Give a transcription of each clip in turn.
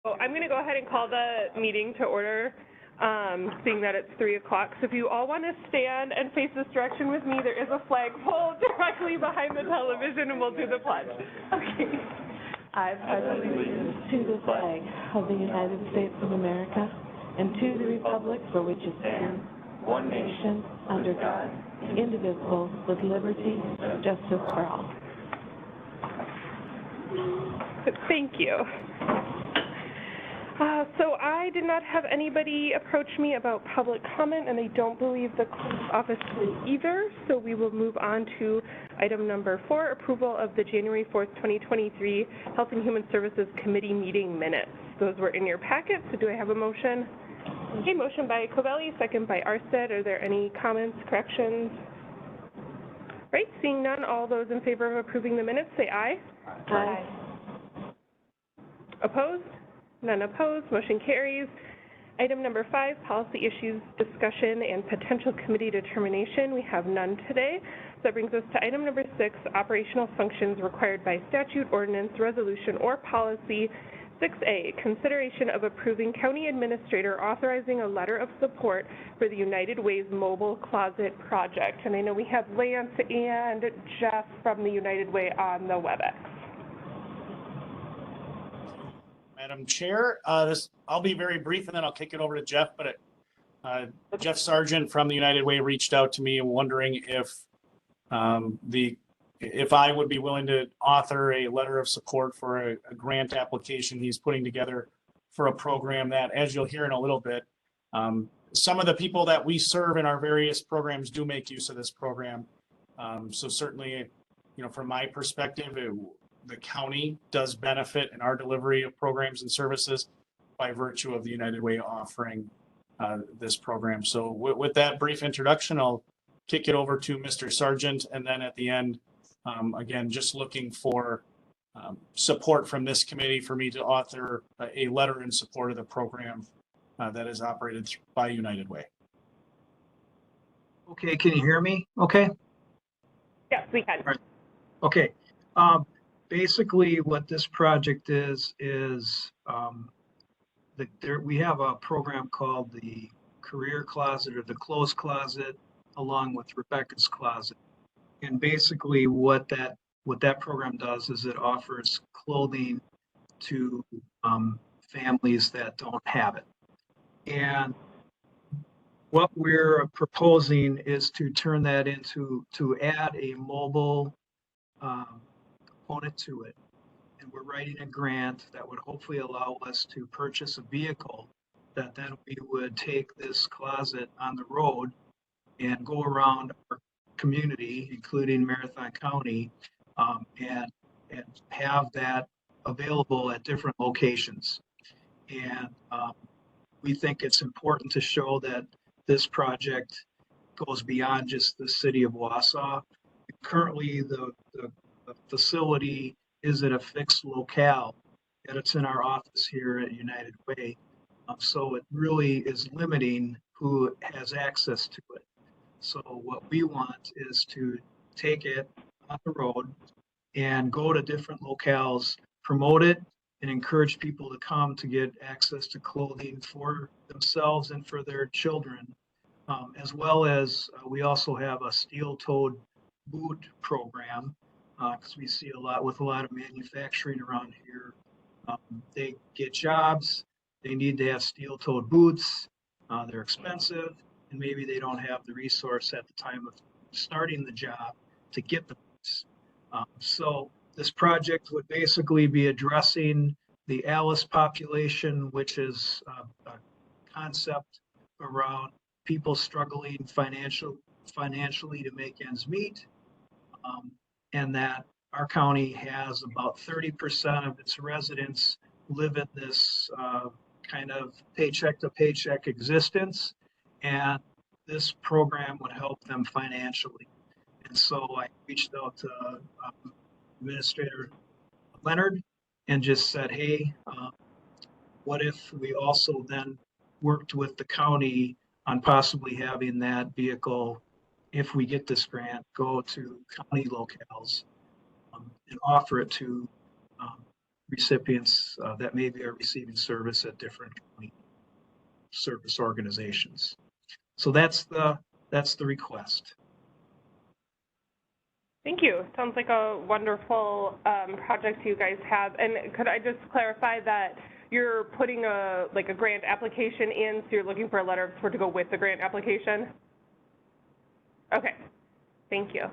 So I'm going to go ahead and call the meeting to order, seeing that it's 3 o'clock. So if you all want to stand and face this direction with me, there is a flagpole directly behind the television, and we'll do the pledge. Okay. I pledge allegiance to the flag of the United States of America and to the republic for which it stands, one nation, under God, indivisible, with liberty and justice for all. Thank you. So I did not have anybody approach me about public comment, and I don't believe the clerk's office did either. So we will move on to item number 4, approval of the January 4th, 2023 Health and Human Services Committee meeting minutes. Those were in your packet, so do I have a motion? Okay, motion by Covelli, second by Arstead. Are there any comments, corrections? Right, seeing none, all those in favor of approving the minutes, say aye. Aye. Opposed? None opposed, motion carries. Item number 5, policy issues, discussion, and potential committee determination. We have none today. So that brings us to item number 6, operational functions required by statute, ordinance, resolution, or policy. 6A, consideration of approving county administrator authorizing a letter of support for the United Way's mobile closet project. And I know we have Lance and Jeff from the United Way on the WebEx. Madam Chair, I'll be very brief and then I'll kick it over to Jeff, but Jeff Sargent from the United Way reached out to me and wondering if I would be willing to author a letter of support for a grant application he's putting together for a program that, as you'll hear in a little bit, some of the people that we serve in our various programs do make use of this program. So certainly, from my perspective, the county does benefit in our delivery of programs and services by virtue of the United Way offering this program. So with that brief introduction, I'll kick it over to Mr. Sargent, and then at the end, again, just looking for support from this committee for me to author a letter in support of the program that is operated by United Way. Okay, can you hear me? Okay. Yes, we can. Right. Okay. Basically, what this project is we have a program called the Career Closet or the Clothes Closet, along with Rebecca's Closet. And basically, what that program does is it offers clothing to families that don't have it. And what we're proposing is to turn that to add a mobile component to it. And we're writing a grant that would hopefully allow us to purchase a vehicle that then we would take this closet on the road and go around our community, including Marathon County, and have that available at different locations. And we think it's important to show that this project goes beyond just the city of Wausau. Currently, the facility is at a fixed locale, and it's in our office here at United Way. So it really is limiting who has access to it. So what we want is to take it on the road and go to different locales, promote it, and encourage people to come to get access to clothing for themselves and for their children, as well as we also have a steel-toed boot program, because we see a lot of manufacturing around here. They get jobs, they need to have steel-toed boots, they're expensive, and maybe they don't have the resource at the time of starting the job to get the boots. So this project would basically be addressing the ALICE population, which is a concept around people struggling financially to make ends meet, and that our county has about 30% of its residents live in this kind of paycheck to paycheck existence, and this program would help them financially. And so I reached out to Administrator Leonard and just said, hey, what if we also then worked with the county on possibly having that vehicle, if we get this grant, go to county locales and offer it to recipients that maybe are receiving service at different county service organizations. So that's the request. Thank you. Sounds like a wonderful project you guys have. And could I just clarify that you're putting a grant application in, so you're looking for a letter of support to go with the grant application? Okay, thank you.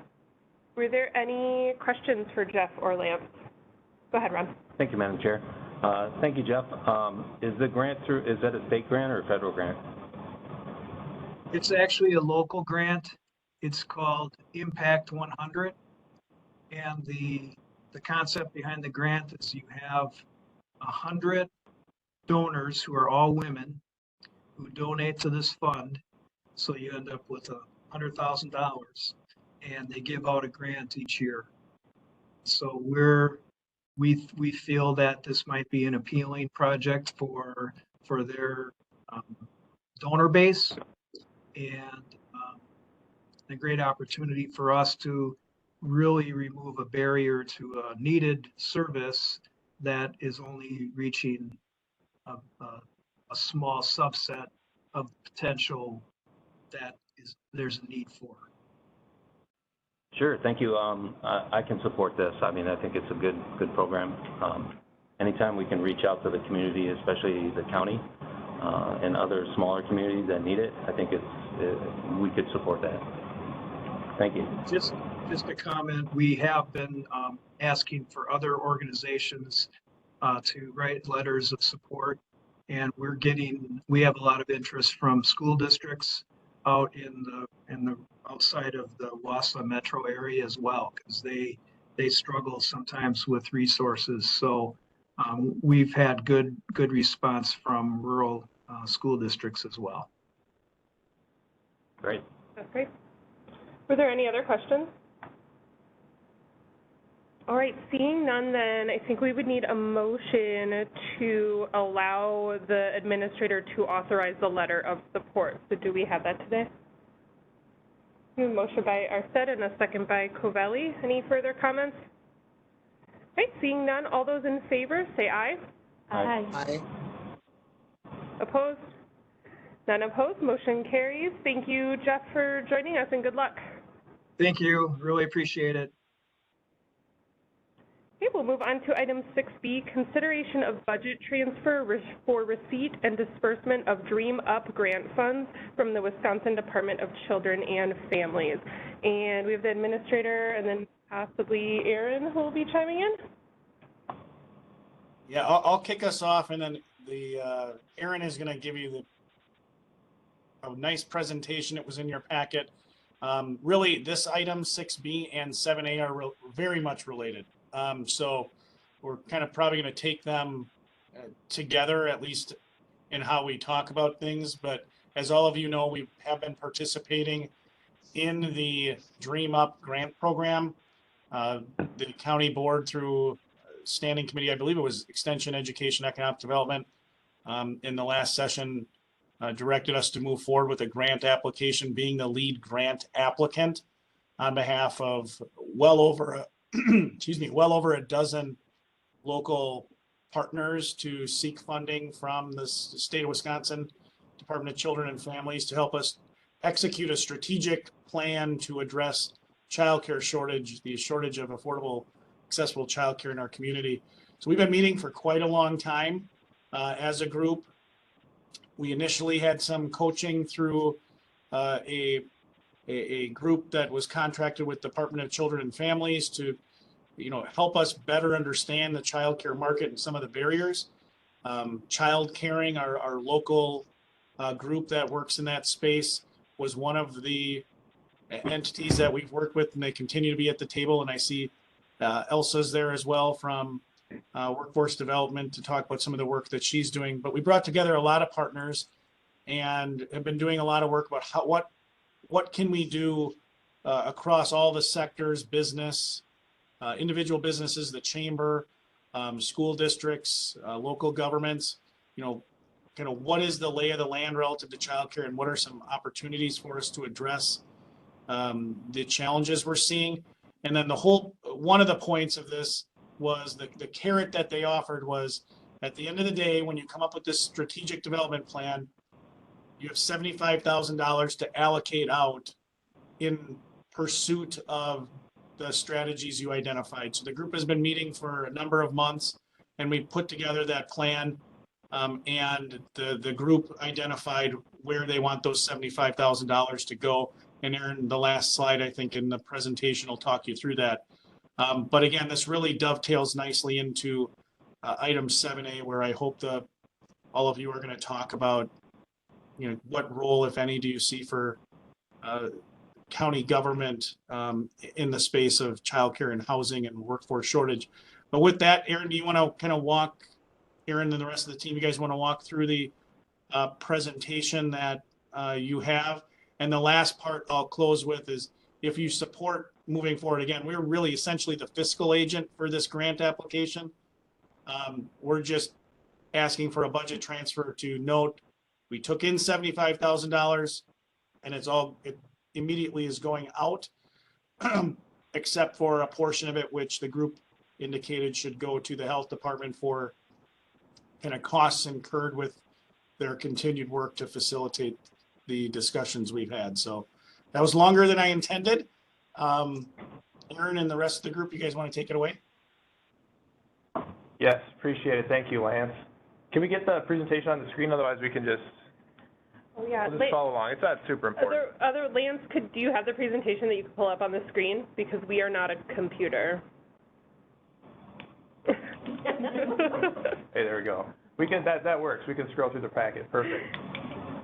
Were there any questions for Jeff or Lance? Go ahead, Ron. Thank you, Madam Chair. Thank you, Jeff. Is the grant is that a state grant or a federal grant? It's actually a local grant. It's called Impact 100. And the concept behind the grant is you have 100 donors who are all women who donate to this fund. So you end up with $100,000, and they give out a grant each year. So we feel that this might be an appealing project for their donor base, and a great opportunity for us to really remove a barrier to a needed service that is only reaching a small subset of potential that there's a need for. Sure, thank you. I can support this. I mean, I think it's a good program. Anytime we can reach out to the community, especially the county and other smaller communities that need it, I think we could support that. Thank you. Just a comment. We have been asking for other organizations to write letters of support, and we have a lot of interest from school districts out in the outside of the Wausau metro area as well, because they struggle sometimes with resources. So we've had good response from rural school districts as well. Great. That's great. Were there any other questions? All right, seeing none, then I think we would need a motion to allow the administrator to authorize the letter of support. So do we have that today? A motion by Arcette and a second by Covelli. Any further comments? All right, seeing none, all those in favor say aye. Aye. Aye. Opposed? None opposed. Motion carries. Thank you, Jeff, for joining us, and good luck. Thank you. Really appreciate it. Okay, we'll move on to item 6B, consideration of budget transfer for receipt and disbursement of Dream Up grant funds from the Wisconsin Department of Children and Families. And we have the administrator and then possibly Aaron who will be chiming in. Yeah, I'll kick us off, and then Aaron is going to give you a nice presentation. It was in your packet. Really, this item 6B and 7A are very much related. So we're kind of probably going to take them together, at least in how we talk about things. But as all of you know, we have been participating in the Dream Up grant program. The county board, through standing committee, I believe it was Extension, Education, Economic Development, in the last session, directed us to move forward with a grant application, being the lead grant applicant on behalf of well over a dozen local partners to seek funding from the state of Wisconsin Department of Children and Families to help us execute a strategic plan to address childcare shortage, the shortage of affordable, accessible childcare in our community. So we've been meeting for quite a long time as a group. We initially had some coaching through a group that was contracted with Department of Children and Families to, help us better understand the childcare market and some of the barriers. Child Caring, our local group that works in that space, was one of the entities that we've worked with, and they continue to be at the table. And I see Elsa's there as well from Workforce Development to talk about some of the work that she's doing. But we brought together a lot of partners and have been doing a lot of work about what can we do across all the sectors, business, individual businesses, the chamber, school districts, local governments, kind of what is the lay of the land relative to childcare, and what are some opportunities for us to address the challenges we're seeing. And then one of the points of this was the carrot that they offered was, at the end of the day, when you come up with this strategic development plan, you have $75,000 to allocate out in pursuit of the strategies you identified. So the group has been meeting for a number of months, and we put together that plan. And the group identified where they want those $75,000 to go. And Aaron, the last slide, I think, in the presentation will talk you through that. But again, this really dovetails nicely into item 7A, where I hope all of you are going to talk about, what role, if any, do you see for county government in the space of childcare and housing and workforce shortage. But with that, Aaron, do you want to kind of Aaron and the rest of the team, you guys want to walk through the presentation that you have? And the last part I'll close with is, if you support moving forward, again, we're really essentially the fiscal agent for this grant application. We're just asking for a budget transfer to note we took in $75,000 and it immediately is going out, except for a portion of it, which the group indicated should go to the health department for kind of costs incurred with their continued work to facilitate the discussions we've had. So that was longer than I intended. Aaron and the rest of the group, you guys want to take it away? Yes, appreciate it. Thank you, Lance. Can we get the presentation on the screen? Otherwise, we can just, we'll just follow along. It's not super important. Lance, do you have the presentation that you can pull up on the screen? Because we are not a computer. Hey, there we go. That works. We can scroll through the packet. Perfect.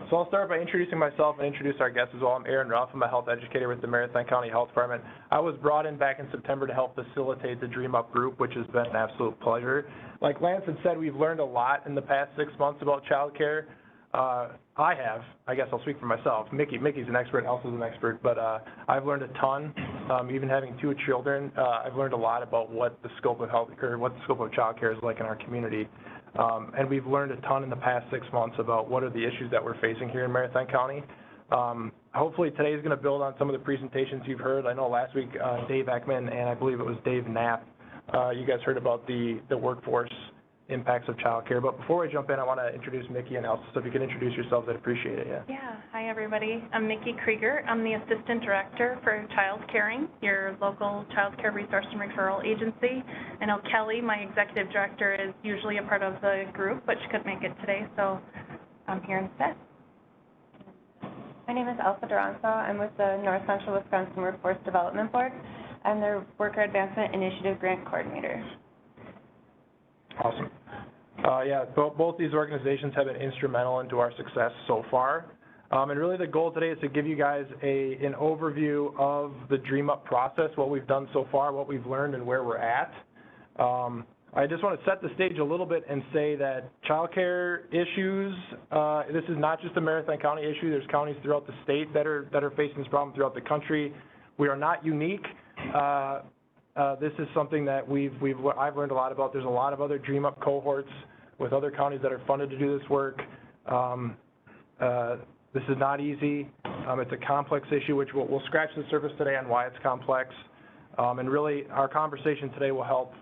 So I'll start by introducing myself and introduce our guests as well. I'm Aaron Ruff. I'm a health educator with the Marathon County Health Department. I was brought in back in September to help facilitate the Dream Up group, which has been an absolute pleasure. Like Lance had said, we've learned a lot in the past 6 months about childcare. I guess I'll speak for myself. Mickey's an expert, Elsa's an expert, but I've learned a ton. Even having 2 children, I've learned a lot about what the scope of healthcare, what the scope of childcare is like in our community. And we've learned a ton in the past 6 months about what are the issues that we're facing here in Marathon County. Hopefully today is going to build on some of the presentations you've heard. I know last week Dave Ekman and I believe it was Dave Knapp, you guys heard about the workforce impacts of childcare. But before I jump in, I want to introduce Mickey and Elsa. So if you could introduce yourselves, I'd appreciate it. Yeah. Hi, everybody. I'm Mickey Krieger. I'm the Assistant Director for Child Caring, your local child care resource and referral agency. I know Kelly, my Executive Director, is usually a part of the group, but she couldn't make it today, so I'm here instead. My name is Elsa Duranzo. I'm with the North Central Wisconsin Workforce Development Board. I'm their Worker Advancement Initiative Grant Coordinator. Awesome. Both these organizations have been instrumental into our success so far. And really the goal today is to give you guys an overview of the Dream Up process, what we've done so far, what we've learned, and where we're at. I just want to set the stage a little bit and say that childcare issues, this is not just a Marathon County issue. There's counties throughout the state that are facing this problem throughout the country. We are not unique. This is something that I've learned a lot about. There's a lot of other Dream Up cohorts with other counties that are funded to do this work. This is not easy. It's a complex issue, which we'll scratch the surface today on why it's complex. And really, our conversation today will help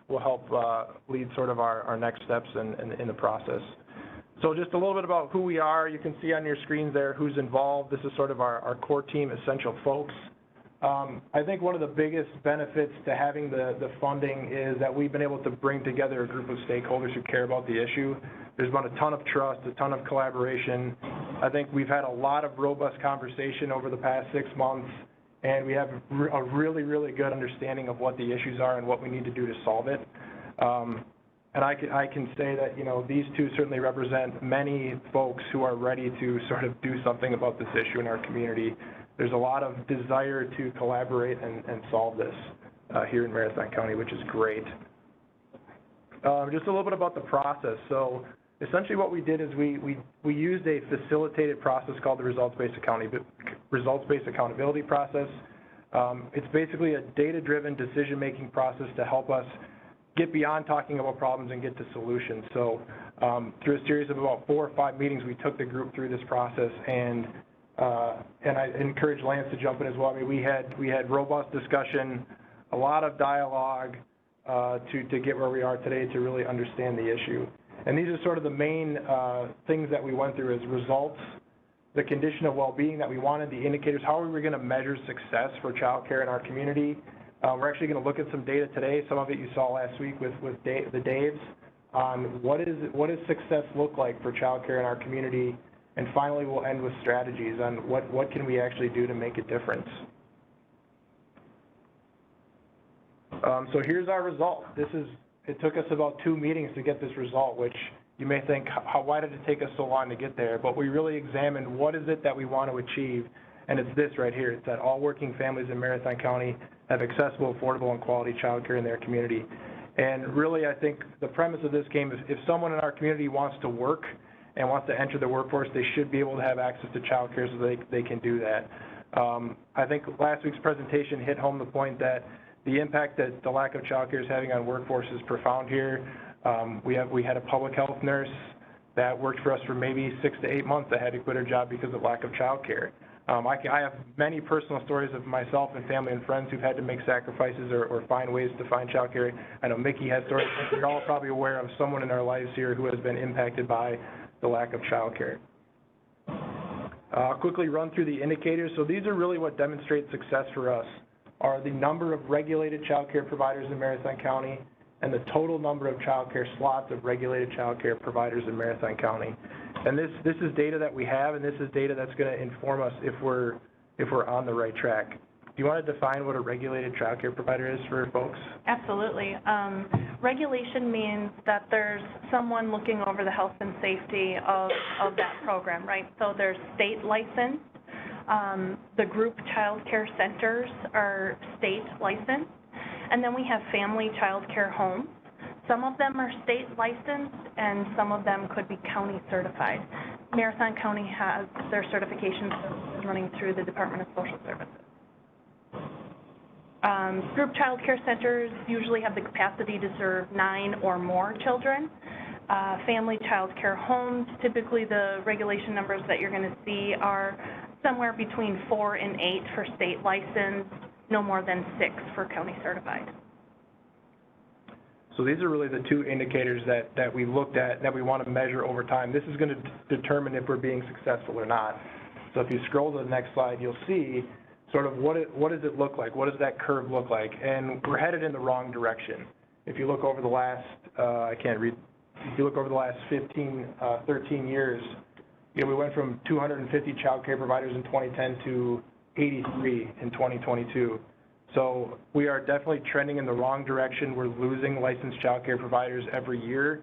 lead sort of our next steps in the process. So just a little bit about who we are. You can see on your screens there who's involved. This is sort of our core team, essential folks. I think one of the biggest benefits to having the funding is that we've been able to bring together a group of stakeholders who care about the issue. There's been a ton of trust, a ton of collaboration. I think we've had a lot of robust conversation over the past 6 months, and we have a really, really good understanding of what the issues are and what we need to do to solve it. And I can say that, these two certainly represent many folks who are ready to sort of do something about this issue in our community. There's a lot of desire to collaborate and solve this here in Marathon County, which is great. Just a little bit about the process. So essentially what we did is we used a facilitated process called the results-based accountability process. It's basically a data-driven decision-making process to help us get beyond talking about problems and get to solutions. So through a series of about 4 or 5 meetings, we took the group through this process, and I encourage Lance to jump in as well. I mean, we had robust discussion, a lot of dialogue, to get where we are today to really understand the issue. And these are sort of the main things that we went through as results, the condition of well-being that we wanted, the indicators, how are we going to measure success for childcare in our community. We're actually going to look at some data today, some of it you saw last week with the Daves, on what does success look like for childcare in our community, and finally we'll end with strategies on what can we actually do to make a difference. So here's our result. It took us about 2 meetings to get this result, which you may think, why did it take us so long to get there? But we really examined what is it that we want to achieve, and it's this right here. It's that all working families in Marathon County have accessible, affordable, and quality childcare in their community. And really, I think the premise of this game is if someone in our community wants to work and wants to enter the workforce, they should be able to have access to childcare so they can do that. I think last week's presentation hit home the point that the impact that the lack of childcare is having on workforce is profound here. We had a public health nurse that worked for us for maybe 6 to 8 months that had to quit her job because of lack of childcare. I have many personal stories of myself and family and friends who've had to make sacrifices or find ways to find childcare. I know Mickey has stories. We're all probably aware of someone in our lives here who has been impacted by the lack of childcare. I'll quickly run through the indicators. So these are really what demonstrate success for us, are the number of regulated childcare providers in Marathon County and the total number of childcare slots of regulated childcare providers in Marathon County. And this is data that we have, and this is data that's going to inform us if we're on the right track. Do you want to define what a regulated childcare provider is for folks? Absolutely. Regulation means that there's someone looking over the health and safety of that program, right? So there's state licensed. The group child care centers are state licensed. And then we have family child care homes. Some of them are state licensed and some of them could be county certified. Marathon County has their certification services running through the Department of Social Services. Group child care centers usually have the capacity to serve 9 or more children. Family child care homes, typically the regulation numbers that you're going to see are somewhere between 4 and 8 for state licensed, no more than 6 for county certified. So these are really the 2 indicators that we looked at that we want to measure over time. This is going to determine if we're being successful or not. So if you scroll to the next slide, you'll see sort of what does it look like? What does that curve look like? And we're headed in the wrong direction. If you look over the last, if you look over the last 13 years, we went from 250 child care providers in 2010 to 83 in 2022. So we are definitely trending in the wrong direction. We're losing licensed child care providers every year.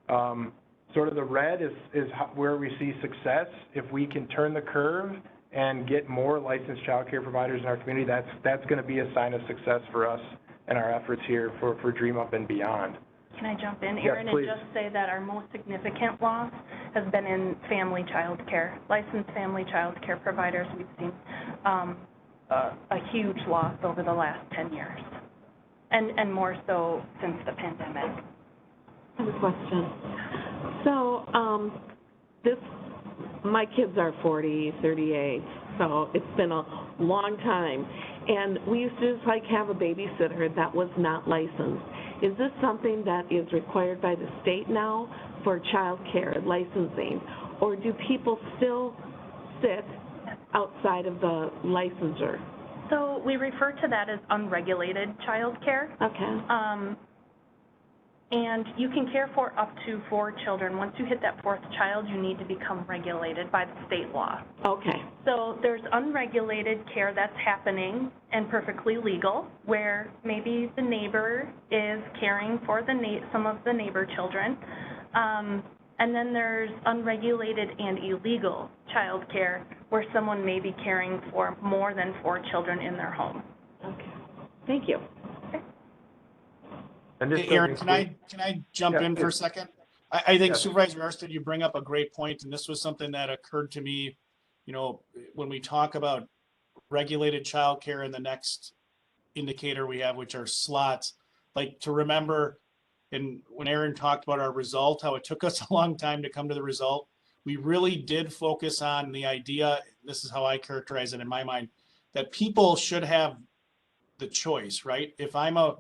Sort of the red is where we see success. If we can turn the curve and get more licensed child care providers in our community, that's going to be a sign of success for us and our efforts here for Dream Up and beyond. Can I jump in, Erin, yes, and just say that our most significant loss has been in family child care. Licensed family child care providers, we've seen a huge loss over the last 10 years, and more so since the pandemic. I have a question. So my kids are 40, 38, so it's been a long time. And we used to just have a babysitter that was not licensed. Is this something that is required by the state now for child care licensing? Or do people still sit outside of the licensure? So we refer to that as unregulated child care. Okay. And you can care for up to 4 children. Once you hit that 4th child, you need to become regulated by the state law. Okay. So there's unregulated care that's happening and perfectly legal, where maybe the neighbor is caring for some of the neighbor children. And then there's unregulated and illegal child care, where someone may be caring for more than 4 children in their home. Okay. Thank you. And this Hey, Erin, can I jump in for a second? I think Yes. Supervisor Arsted, you bring up a great point, and this was something that occurred to me, when we talk about regulated childcare and the next indicator we have, which are slots, like to remember, and when Erin talked about our result, how it took us a long time to come to the result, we really did focus on the idea, this is how I characterize it in my mind, that people should have the choice, right? If I'm a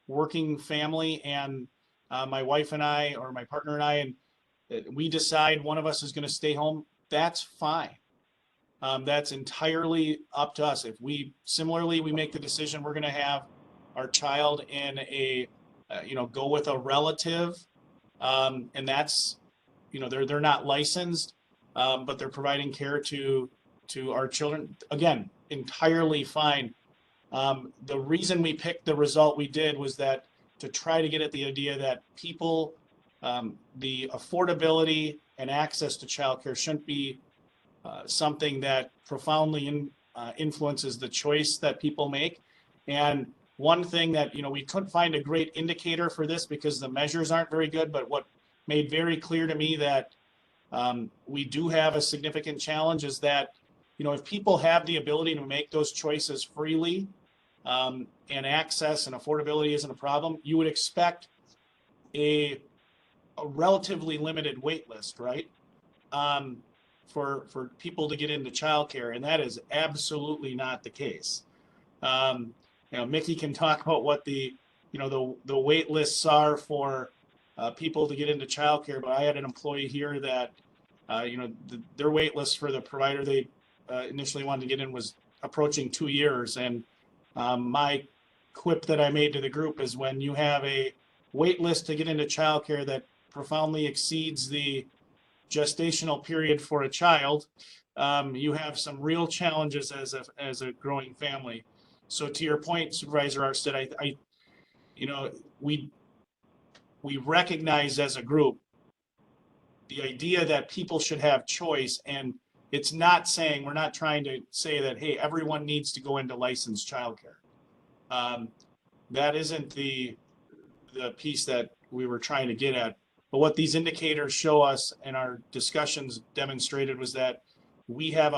working family and my wife and I, or my partner and I, and we decide one of us is going to stay home, that's fine. That's entirely up to us. If we make the decision we're going to have our child in a, go with a relative, and that's, they're not licensed, but they're providing care to our children. Again, entirely fine. The reason we picked the result we did was that to try to get at the idea that people, the affordability and access to childcare shouldn't be something that profoundly influences the choice that people make. And one thing that, we couldn't find a great indicator for this because the measures aren't very good, but what made very clear to me that we do have a significant challenge is that, if people have the ability to make those choices freely, and access and affordability isn't a problem, you would expect a relatively limited wait list, right? For people to get into childcare, and that is absolutely not the case. Mickey can talk about what the wait lists are for people to get into childcare, but I had an employee here that their wait list for the provider they initially wanted to get in was approaching 2 years. And my quip that I made to the group is when you have a wait list to get into childcare that profoundly exceeds the gestational period for a child, you have some real challenges as a growing family. So to your point, Supervisor Arstead, we recognize as a group the idea that people should have choice, and it's not saying, we're not trying to say that, hey, everyone needs to go into licensed childcare. That isn't the piece that we were trying to get at. But what these indicators show us and our discussions demonstrated was that we have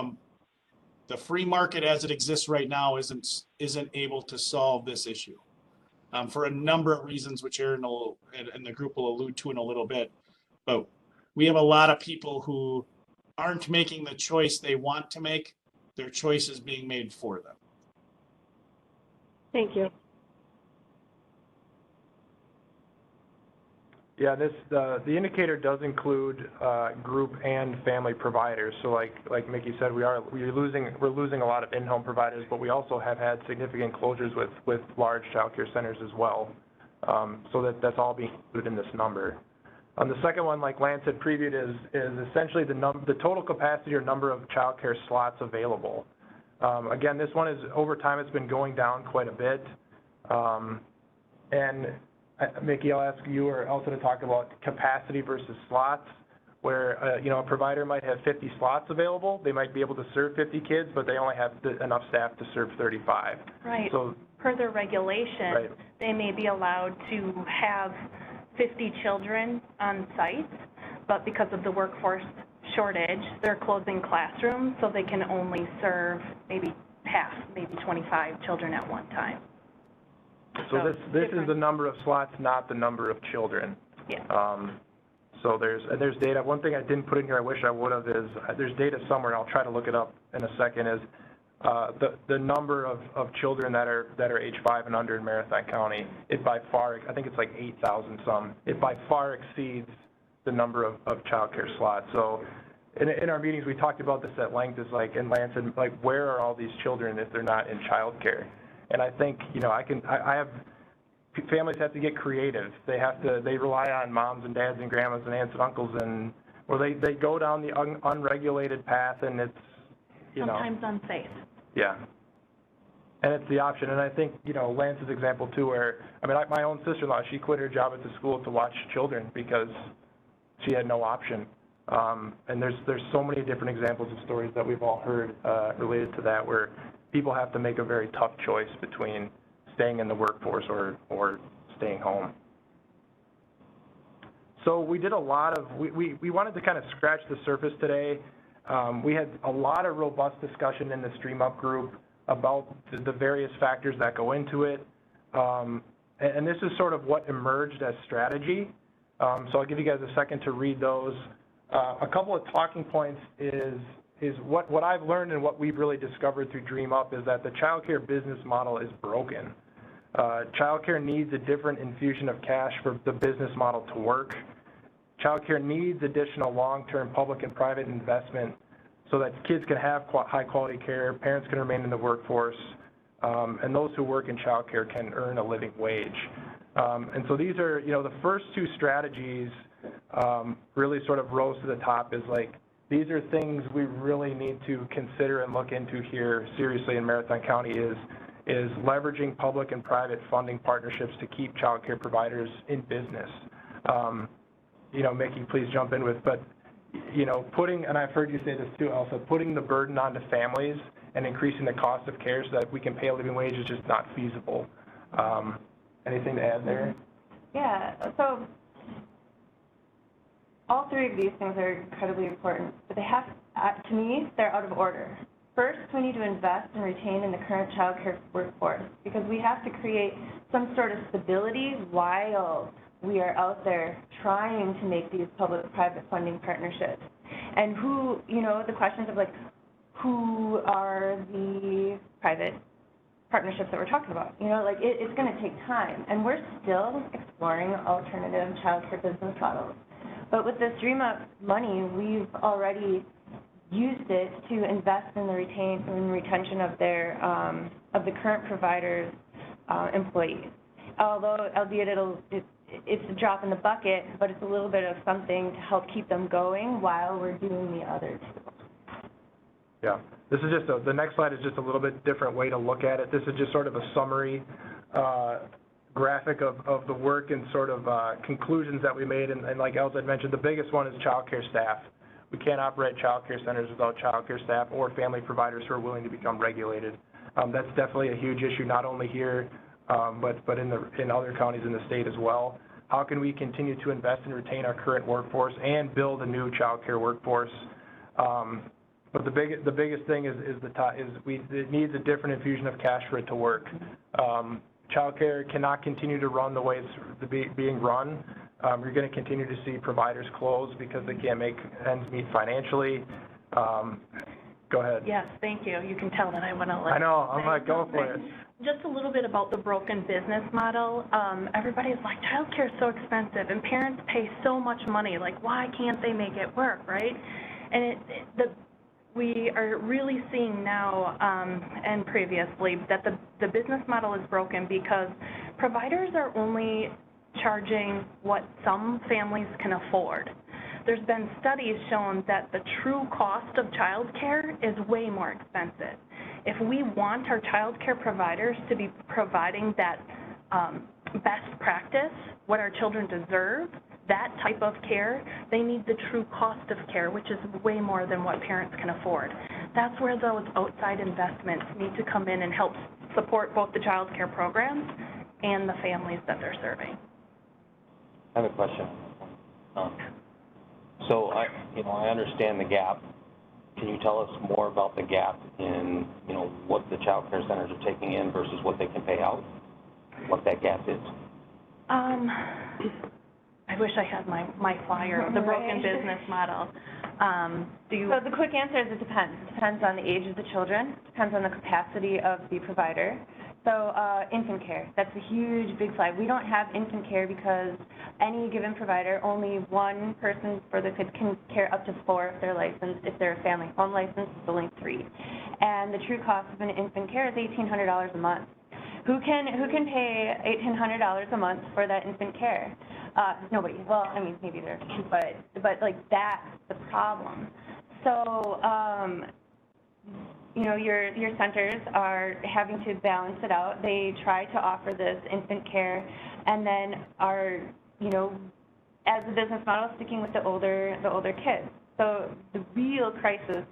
the free market as it exists right now isn't able to solve this issue for a number of reasons, which Aaron and the group will allude to in a little bit. But we have a lot of people who aren't making the choice they want to make. Their choice is being made for them. Thank you. Yeah, the indicator does include group and family providers. So like Mickey said, we're losing a lot of in-home providers, but we also have had significant closures with large childcare centers as well. So that's all being included in this number. The second one, like Lance had previewed, is essentially the total capacity or number of childcare slots available. Again, this one is over time it's been going down quite a bit, and Mickey, I'll ask you or Elsa to talk about capacity versus slots, where a provider might have 50 slots available. They might be able to serve 50 kids, but they only have enough staff to serve 35. Right. So, per the regulation, right. They may be allowed to have 50 children on site, but because of the workforce shortage, they're closing classrooms, so they can only serve maybe 25 children at one time. So this is the number of slots, not the number of children. Yeah. So there's data. One thing I didn't put in here, I wish I would have, is there's data somewhere. I'll try to look it up in a second. Is the number of children that are age 5 and under in Marathon County? It by far, I think it's like 8,000 some. It by far exceeds the number of child care slots. So in our meetings, we talked about this at length. Is like, and Lance said, like, where are all these children if they're not in child care? And I think, I have, families have to get creative. They rely on moms and dads and grandmas and aunts and uncles, and, or they go down the unregulated path, and it's, sometimes unsafe. Yeah. And it's the option. And I think, Lance's example too, where, my own sister-in-law, she quit her job at the school to watch children because she had no option. And there's so many different examples of stories that we've all heard related to that, where people have to make a very tough choice between staying in the workforce or staying home. So we did a lot of, we wanted to kind of scratch the surface today. We had a lot of robust discussion in the StreamUp group about the various factors that go into it. And this is sort of what emerged as strategy. So I'll give you guys a second to read those. A couple of talking points is what I've learned and what we've really discovered through DreamUp is that the childcare business model is broken. Childcare needs a different infusion of cash for the business model to work. Childcare needs additional long-term public and private investment so that kids can have high-quality care, parents can remain in the workforce, and those who work in childcare can earn a living wage. And so these are, the first two strategies really sort of rose to the top as like, these are things we really need to consider and look into here seriously in Marathon County is leveraging public and private funding partnerships to keep childcare providers in business. Mickey, please jump in with, but, putting, and I've heard you say this too, Elsa, putting the burden onto families and increasing the cost of care so that we can pay a living wage is just not feasible. Anything to add there? Yeah, so all three of these things are incredibly important, but they have, to me, they're out of order. First, we need to invest and retain in the current child care workforce because we have to create some sort of stability while we are out there trying to make these public-private funding partnerships. And who, the questions of like, who are the private partnerships that we're talking about? It's going to take time. And we're still exploring alternative child care business models. But with this Dream Up money, we've already used it to invest in the retention of their of the current providers' employees. Although, albeit it's a drop in the bucket, but it's a little bit of something to help keep them going while we're doing the other two. Yeah, this is just the next slide is just a little bit different way to look at it. This is just sort of a summary graphic of the work and sort of conclusions that we made. And like Elsa had mentioned, the biggest one is child care staff. We can't operate child care centers without child care staff or family providers who are willing to become regulated. That's definitely a huge issue, not only here, but in other counties in the state as well. How can we continue to invest and retain our current workforce and build a new child care workforce? But the biggest thing is it needs a different infusion of cash for it to work. Child care cannot continue to run the way it's being run. You're going to continue to see providers close because they can't make ends meet financially. Go ahead. Yes, thank you. You can tell that I want to I know. I'm like, go for it. Just a little bit about the broken business model. Everybody's like, childcare is so expensive, and parents pay so much money. Like, why can't they make it work, right? And we are really seeing now and previously that the business model is broken because providers are only charging what some families can afford. There's been studies showing that the true cost of child care is way more expensive. If we want our child care providers to be providing that best practice, what our children deserve, that type of care, they need the true cost of care, which is way more than what parents can afford. That's where those outside investments need to come in and help support both the child care programs and the families that they're serving. I have a question. So I understand the gap. Can you tell us more about the gap in, what the child care centers are taking in versus what they can pay out? What that gap is? I wish I had my flyer of the broken business model. So the quick answer is it depends. It depends on the age of the children. It depends on the capacity of the provider. So infant care, that's a huge big flag. We don't have infant care because any given provider, only one person for the kid can care up to 4 if they're licensed. If they're a family home license, it's only 3. And the true cost of an infant care is $1,800 a month. Who can pay $1,800 a month for that infant care? Nobody. Well, I mean, maybe there, but like that's the problem. So, your centers are having to balance it out. They try to offer this infant care, and then are, as a business model, sticking with the older kids. So the real crisis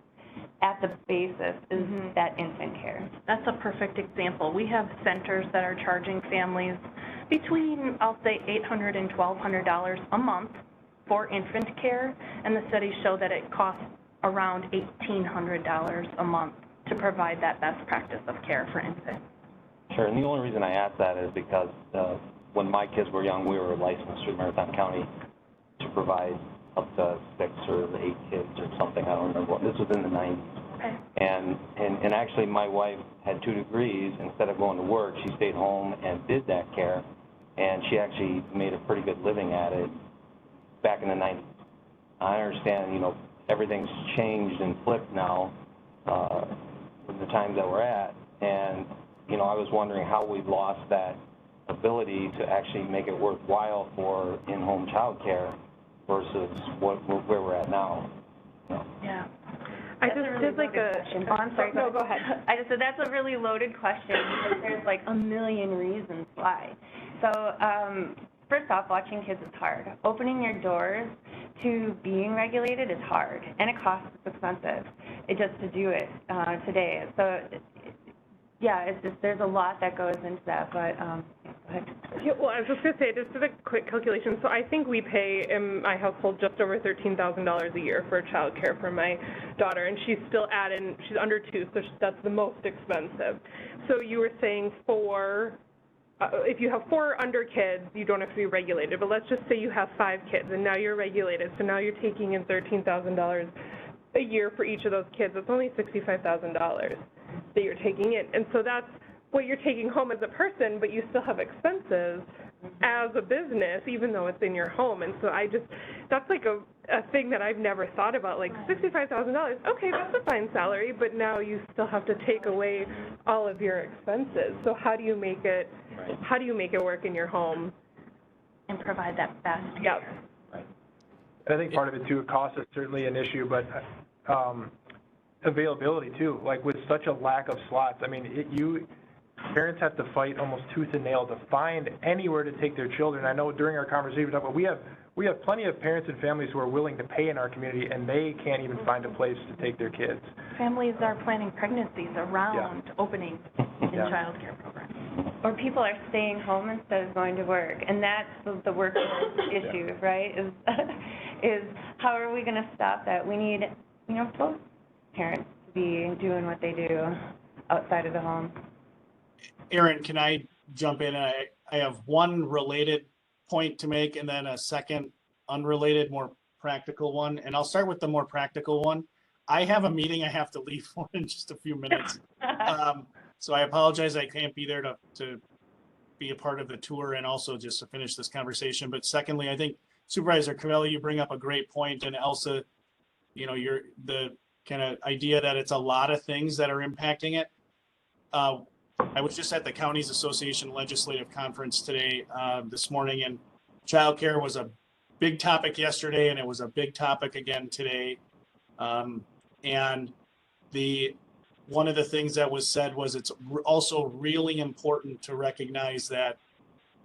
at the basis is that infant care. That's a perfect example. We have centers that are charging families between, I'll say, $800 and $1,200 a month for infant care, and the studies show that it costs around $1,800 a month to provide that best practice of care for infants. Sure, and the only reason I ask that is because when my kids were young, we were licensed through Marathon County to provide up to 6 or 8 kids or something. I don't remember what. This was in the 90s. Okay. And actually, my wife had 2 degrees. Instead of going to work, she stayed home and did that care, and she actually made a pretty good living at it back in the 90s. I understand, everything's changed and flipped now with the times that we're at, and, I was wondering how we've lost that ability to actually make it worthwhile for in-home childcare versus where we're at now. Yeah. I That's just a really did like loaded a. question. Oh, I'm sorry. No, go ahead. I just said that's a really loaded question because there's like a million reasons why. So, first off, watching kids is hard. Opening your doors to being regulated is hard, and it costs. It's expensive. Just to do it today. So, yeah, it's just there's a lot that goes into that. But go ahead. Yeah, well, I was just gonna say, just a quick calculation. So I think we pay in my household just over $13,000 a year for childcare for my daughter, and she's still she's under 2, so that's the most expensive. So you were saying if you have 4 under kids, you don't have to be regulated. But let's just say you have 5 kids, and now you're regulated. So now you're taking in $13,000 a year for each of those kids. It's only $65,000 that you're taking in, and so that's what you're taking home as a person, but you still have expenses as a business, even though it's in your home. And so that's like a thing that I've never thought about, like $65,000. Okay, that's a fine salary, but now you still have to take away all of your expenses. So how do you make it work in your home? And provide that best Yeah. care. I think part of it too, cost is certainly an issue, but availability too. Like with such a lack of slots, I mean, parents have to fight almost tooth and nail to find anywhere to take their children. I know during our conversation we talked about we have plenty of parents and families who are willing to pay in our community, and they can't even find a place to take their kids. Families are planning pregnancies around opening in Yeah. child care programs. Or people are staying home instead of going to work, and that's the workforce issue, right? Is how are we going to stop that? We need, both parents to be doing what they do outside of the home. Aaron, can I jump in? I have one related point to make and then a second unrelated, more practical one. And I'll start with the more practical one. I have a meeting I have to leave for in just a few minutes. So I apologize I can't be there to be a part of the tour and also just to finish this conversation. But secondly, I think Supervisor Covelli, you bring up a great point, and Elsa, you're the kind of idea that it's a lot of things that are impacting it. I was just at the Counties Association Legislative Conference today, this morning, and childcare was a big topic yesterday, and it was a big topic again today. And one of the things that was said was it's also really important to recognize that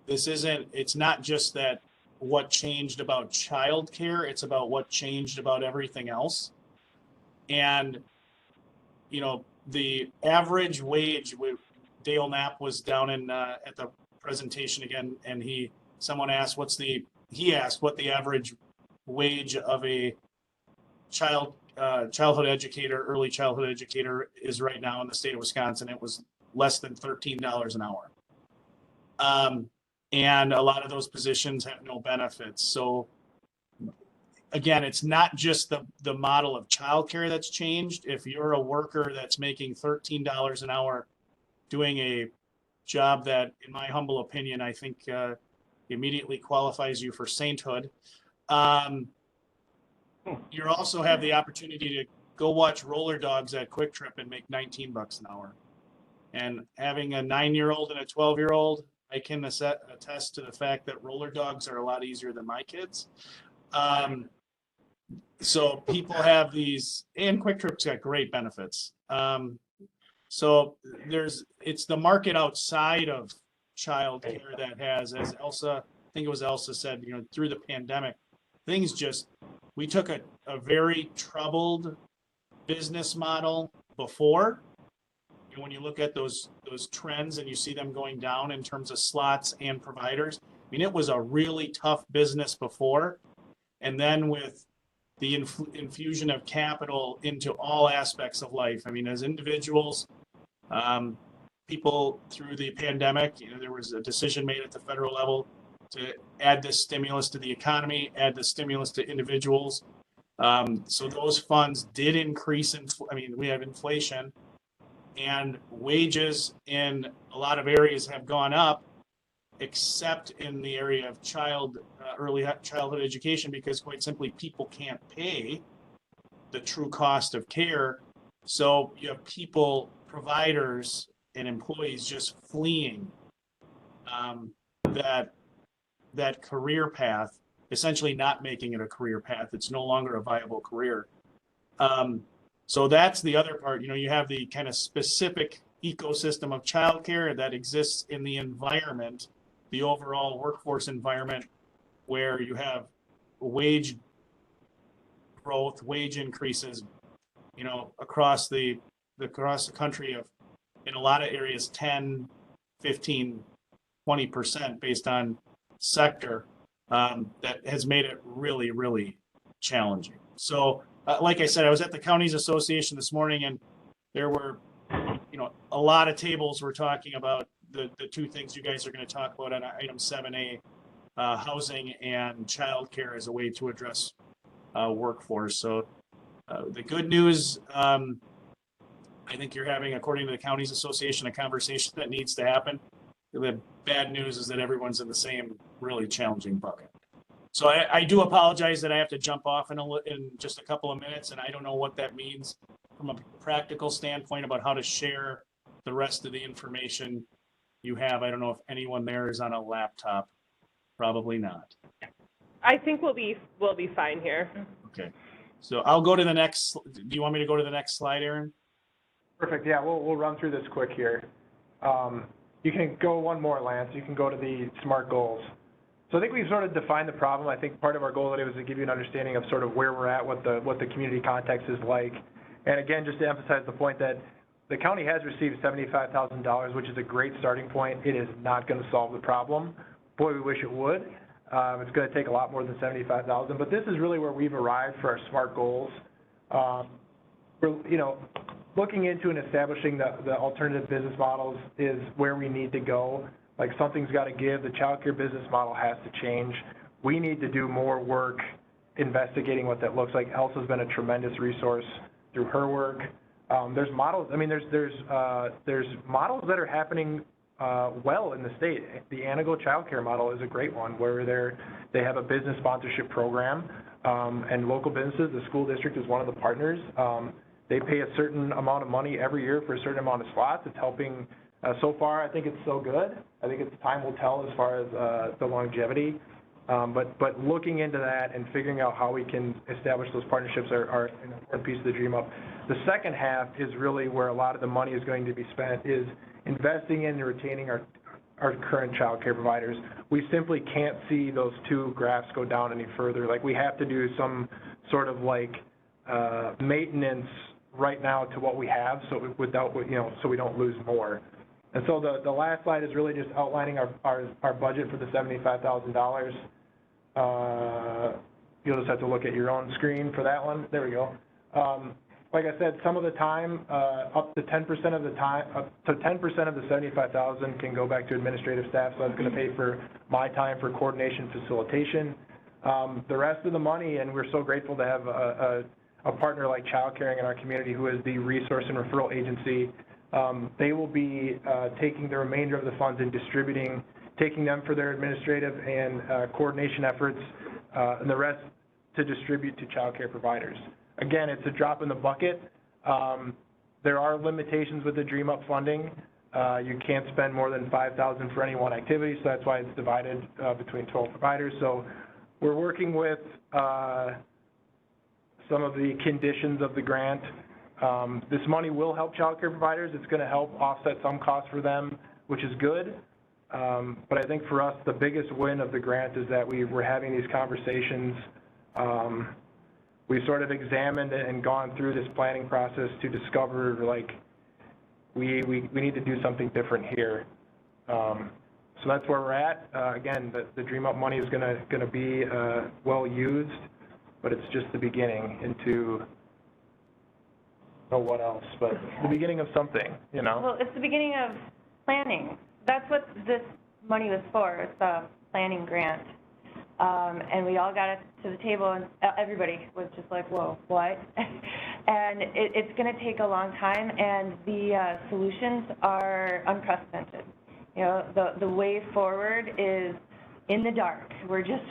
it's not just that what changed about childcare, it's about what changed about everything else. And, the average wage Dale Knapp was down at the presentation again, and someone asked what the average wage of a childhood educator, early childhood educator is right now in the state of Wisconsin. It was less than $13 an hour. And a lot of those positions have no benefits. So again, it's not just the model of childcare that's changed. If you're a worker that's making $13 an hour doing a job that, in my humble opinion, I think immediately qualifies you for sainthood, you also have the opportunity to go watch roller dogs at Quick Trip and make $19 an hour. And having a 9-year-old and a 12-year-old, I can attest to the fact that roller dogs are a lot easier than my kids. So people have these, and Quick Trip's got great benefits. So it's the market outside of childcare that has, as Elsa, I think it was Elsa said, through the pandemic, we took a very troubled business model before. And when you look at those trends and you see them going down in terms of slots and providers, it was a really tough business before. And then with the infusion of capital into all aspects of life, as individuals, people through the pandemic, there was a decision made at the federal level to add this stimulus to the economy, add the stimulus to individuals. So those funds did increase we have inflation, and wages in a lot of areas have gone up, except in the area of early childhood education, because quite simply people can't pay the true cost of care. So you have people, providers and employees just fleeing that career path, essentially not making it a career path. It's no longer a viable career. So that's the other part. You have the kind of specific ecosystem of childcare that exists in the environment, the overall workforce environment, where you have wage growth, wage increases, across the country of, in a lot of areas, 10, 15, 20% based on sector, that has made it really, really challenging. So, like I said, I was at the Counties Association this morning, and there were, a lot of tables were talking about the two things you guys are going to talk about on item 7A, housing and childcare as a way to address workforce. So the good news, I think you're having, according to the Counties Association, a conversation that needs to happen. The bad news is that everyone's in the same really challenging bucket. So I do apologize that I have to jump off in just a couple of minutes, and I don't know what that means from a practical standpoint about how to share the rest of the information you have. I don't know if anyone there is on a laptop. Probably not. I think we'll be fine here. Okay. So I'll go to the next. Do you want me to go to the next slide, Aaron? Perfect. Yeah, we'll run through this quick here. You can go one more, Lance. You can go to the SMART goals. So I think we've sort of defined the problem. I think part of our goal today was to give you an understanding of sort of where we're at, what the community context is like. And again, just to emphasize the point that the county has received $75,000, which is a great starting point. It is not going to solve the problem. Boy, we wish it would. It's going to take a lot more than $75,000, but this is really where we've arrived for our SMART goals. We're, looking into and establishing the alternative business models is where we need to go. Like, something's got to give. The child care business model has to change. We need to do more work investigating what that looks like. Elsa's been a tremendous resource through her work. There's models. I mean, there's models that are happening well in the state. The Anago Child Care model is a great one, where they have a business sponsorship program, and local businesses. The school district is one of the partners. They pay a certain amount of money every year for a certain amount of slots. It's helping. So far, I think it's so good. I think time will tell as far as the longevity. But looking into that and figuring out how we can establish those partnerships are an important piece of the Dream Up. The second half is really where a lot of the money is going to be spent, is investing in and retaining our current child care providers. We simply can't see those two graphs go down any further. Like, we have to do some sort of maintenance right now to what we have, so so we don't lose more. And so the last slide is really just outlining our budget for the $75,000. You'll just have to look at your own screen for that one. There we go. Like I said, some of the time, up to 10% of the time, up to 10% of the $75,000 can go back to administrative staff. So that's going to pay for my time for coordination, facilitation. The rest of the money, and we're so grateful to have a partner like Child Caring in our community, who is the resource and referral agency. They will be taking the remainder of the funds and taking them for their administrative and coordination efforts, and the rest to distribute to child care providers. Again, it's a drop in the bucket. There are limitations with the Dream Up funding. You can't spend more than $5,000 for any one activity, so that's why it's divided between 12 providers. So we're working with some of the conditions of the grant. This money will help child care providers. It's going to help offset some costs for them, which is good. But I think for us, the biggest win of the grant is that we're having these conversations. We've sort of examined and gone through this planning process to discover, we need to do something different here. So that's where we're at. Again, the Dream Up money is going to be well used, but it's just the beginning into, what else, but the beginning of something, Well, it's the beginning of planning. That's what this money was for. It's a planning grant. And we all got to the table, and everybody was just like, whoa, what? And it's going to take a long time, and the solutions are unprecedented. You know, the way forward is in the dark. We're just,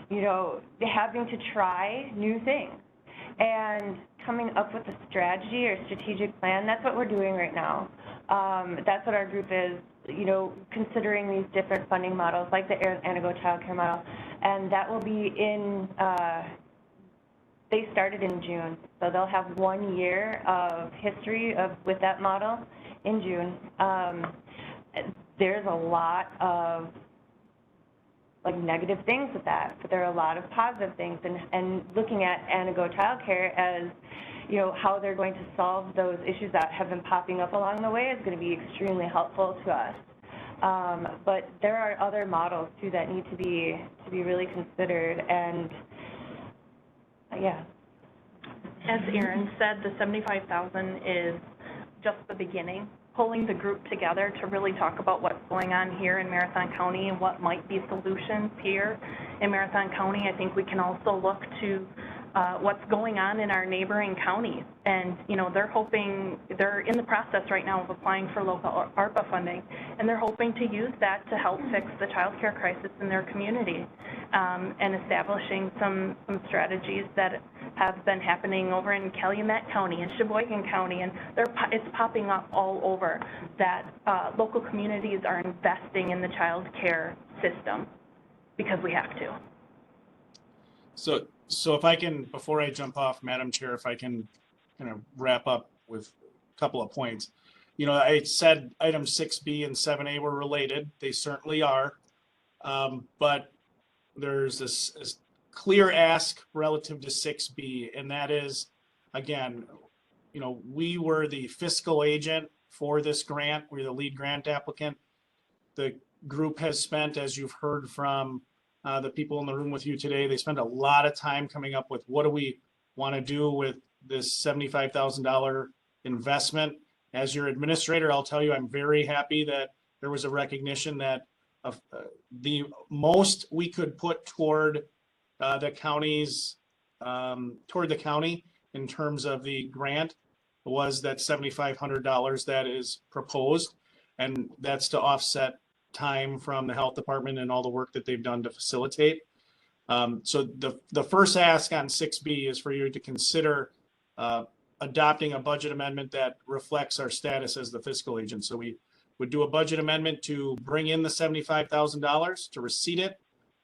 you know, having to try new things. And coming up with a strategy or strategic plan, that's what we're doing right now. That's what our group is, you know, considering these different funding models, like the Antigo Child Care model. And that will be in, they started in June, so they'll have 1 year of history with that model in June. There's a lot of like negative things with that, but there are a lot of positive things, and looking at Antigo Child Care as, you know, how they're going to solve those issues that have been popping up along the way is going to be extremely helpful to us. But there are other models too that need to be really considered, and yeah. As Erin said, the $75,000 is just the beginning, pulling the group together to really talk about what's going on here in Marathon County and what might be solutions here in Marathon County. I think we can also look to what's going on in our neighboring counties. And, you know, they're in the process right now of applying for local ARPA funding, and they're hoping to use that to help fix the child care crisis in their community, and establishing some strategies that have been happening over in Calumet County and Sheboygan County, and it's popping up all over that local communities are investing in the child care system because we have to. So if I can, before I jump off, Madam Chair, if I can kind of wrap up with a couple of points. You know, I said items 6B and 7A were related. They certainly are. But there's this clear ask relative to 6B, and that is, again, you know, we were the fiscal agent for this grant. We're the lead grant applicant. The group has spent, as you've heard from the people in the room with you today, they spend a lot of time coming up with what do we want to do with this $75,000 investment. As your administrator, I'll tell you, I'm very happy that there was a recognition that the most we could put toward the county's, toward the county in terms of the grant was that $7,500 that is proposed. And that's to offset time from the health department and all the work that they've done to facilitate. So the first ask on 6B is for you to consider adopting a budget amendment that reflects our status as the fiscal agent. So we would do a budget amendment to bring in the $75,000, to receipt it,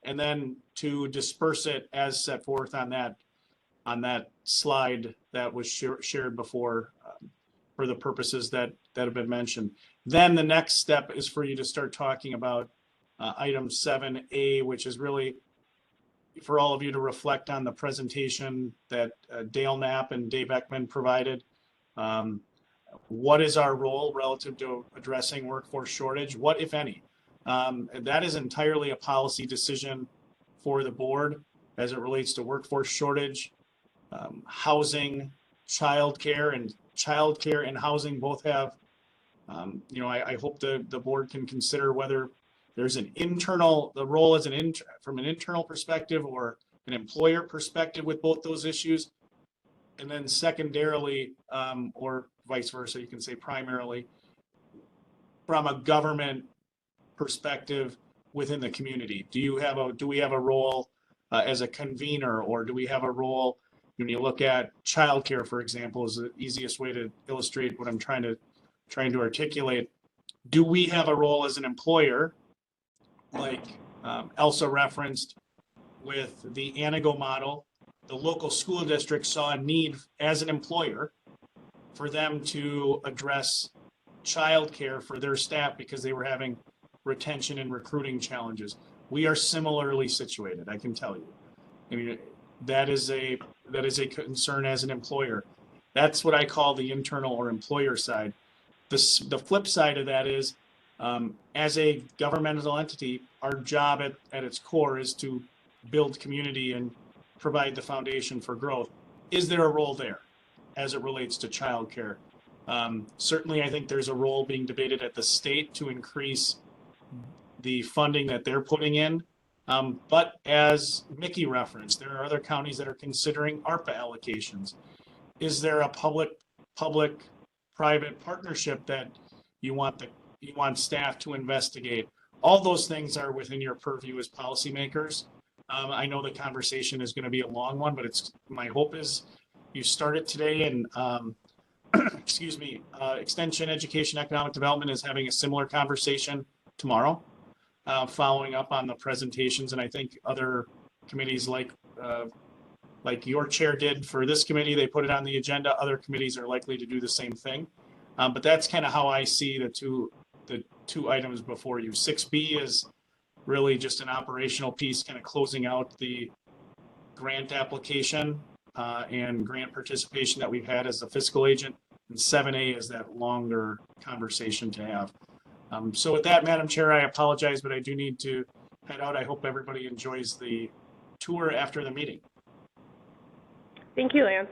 and then to disperse it as set forth on that slide that was shared before, for the purposes that have been mentioned. Then the next step is for you to start talking about item 7A, which is really for all of you to reflect on the presentation that Dale Knapp and Dave Ekman provided. What is our role relative to addressing workforce shortage? What, if any? That is entirely a policy decision for the board as it relates to workforce shortage, housing, childcare, and housing both have, you know, I hope the board can consider whether there's an internal, the role as from an internal perspective or an employer perspective with both those issues. And then secondarily, or vice versa, you can say primarily, from a government perspective within the community. Do we have a role as a convener, or do we have a role when you look at childcare, for example, is the easiest way to illustrate what I'm trying to articulate. Do we have a role as an employer, like Elsa referenced with the Antigo model? The local school district saw a need as an employer for them to address childcare for their staff because they were having retention and recruiting challenges. We are similarly situated, I can tell you. I mean, that is a concern as an employer. That's what I call the internal or employer side. The flip side of that is, as a governmental entity, our job at its core is to build community and provide the foundation for growth. Is there a role there as it relates to childcare? Certainly, I think there's a role being debated at the state to increase the funding that they're putting in But as Mickey referenced, there are other counties that are considering ARPA allocations. Is there a public-private partnership that you want staff to investigate? All those things are within your purview as policymakers. I know the conversation is going to be a long one, but my hope is you start it today, and excuse me, Extension, Education, Economic Development is having a similar conversation tomorrow, following up on the presentations. And I think other committees like your chair did for this committee, they put it on the agenda. Other committees are likely to do the same thing. But that's kind of how I see the two items before you. 6B is really just an operational piece, kind of closing out the grant application and grant participation that we've had as the fiscal agent. And 7A is that longer conversation to have. So with that, Madam Chair, I apologize, but I do need to head out. I hope everybody enjoys the tour after the meeting. Thank you, Lance.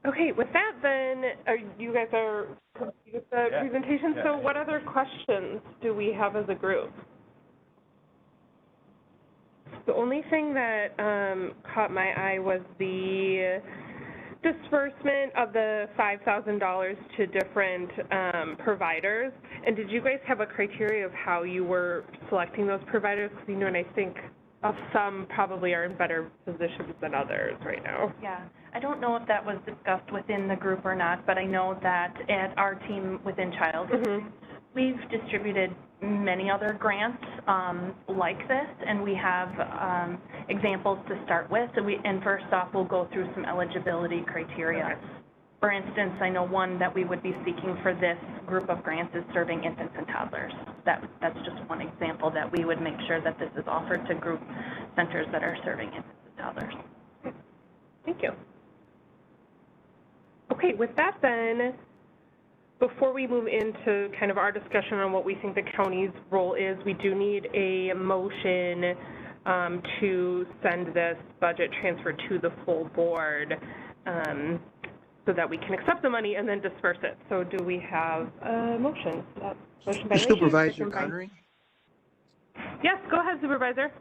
Okay, with that then, you guys are complete with the presentation. So what other questions do we have as a group? The only thing that caught my eye was the disbursement of the $5,000 to different providers. And did you guys have a criteria of how you were selecting those providers? Because, you know, and I think some probably are in better positions than others right now. Yeah, I don't know if that was discussed within the group or not, but I know that at our team within Child, we've distributed many other grants like this, and we have examples to start with. And first off, we'll go through some eligibility criteria. Okay. For instance, I know one that we would be seeking for this group of grants is serving infants and toddlers. That's just one example that we would make sure that this is offered to group centers that are serving infants and toddlers. Okay. Thank you. Okay, with that then, before we move into kind of our discussion on what we think the county's role is, we do need a motion to send this budget transfer to the full board so that we can accept the money and then disperse it. So do we have a motion? Motion by Supervisor Gunnery? Yes, go ahead, Supervisor.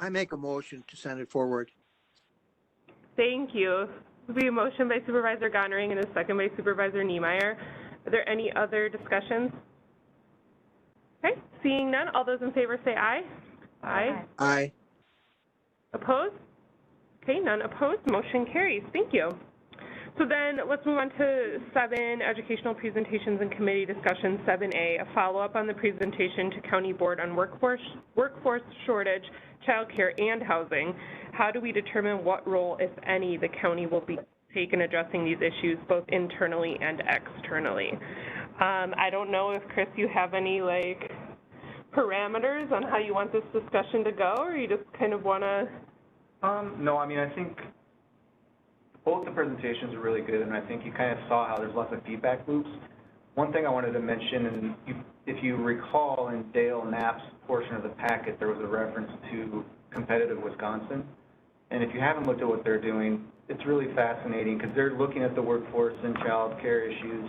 I make a motion to send it forward. Thank you. There'll be a motion by Supervisor Gonering and a second by Supervisor Niemeyer. Are there any other discussions? Okay, seeing none, all those in favor say aye. Aye. Aye. Opposed? Okay, none opposed. Motion carries. Thank you. So then let's move on to 7, educational presentations and committee discussion. 7A, a follow-up on the presentation to County Board on workforce shortage, childcare, and housing. How do we determine what role, if any, the county will be take in addressing these issues both internally and externally? I don't know if, Chris, you have any parameters on how you want this discussion to go, or you just kind of want to? No, I mean, I think both the presentations are really good, and I think you kind of saw how there's lots of feedback loops. One thing I wanted to mention, and if you recall in Dale Knapp's portion of the packet, there was a reference to Competitive Wisconsin. And if you haven't looked at what they're doing, it's really fascinating because they're looking at the workforce and child care issues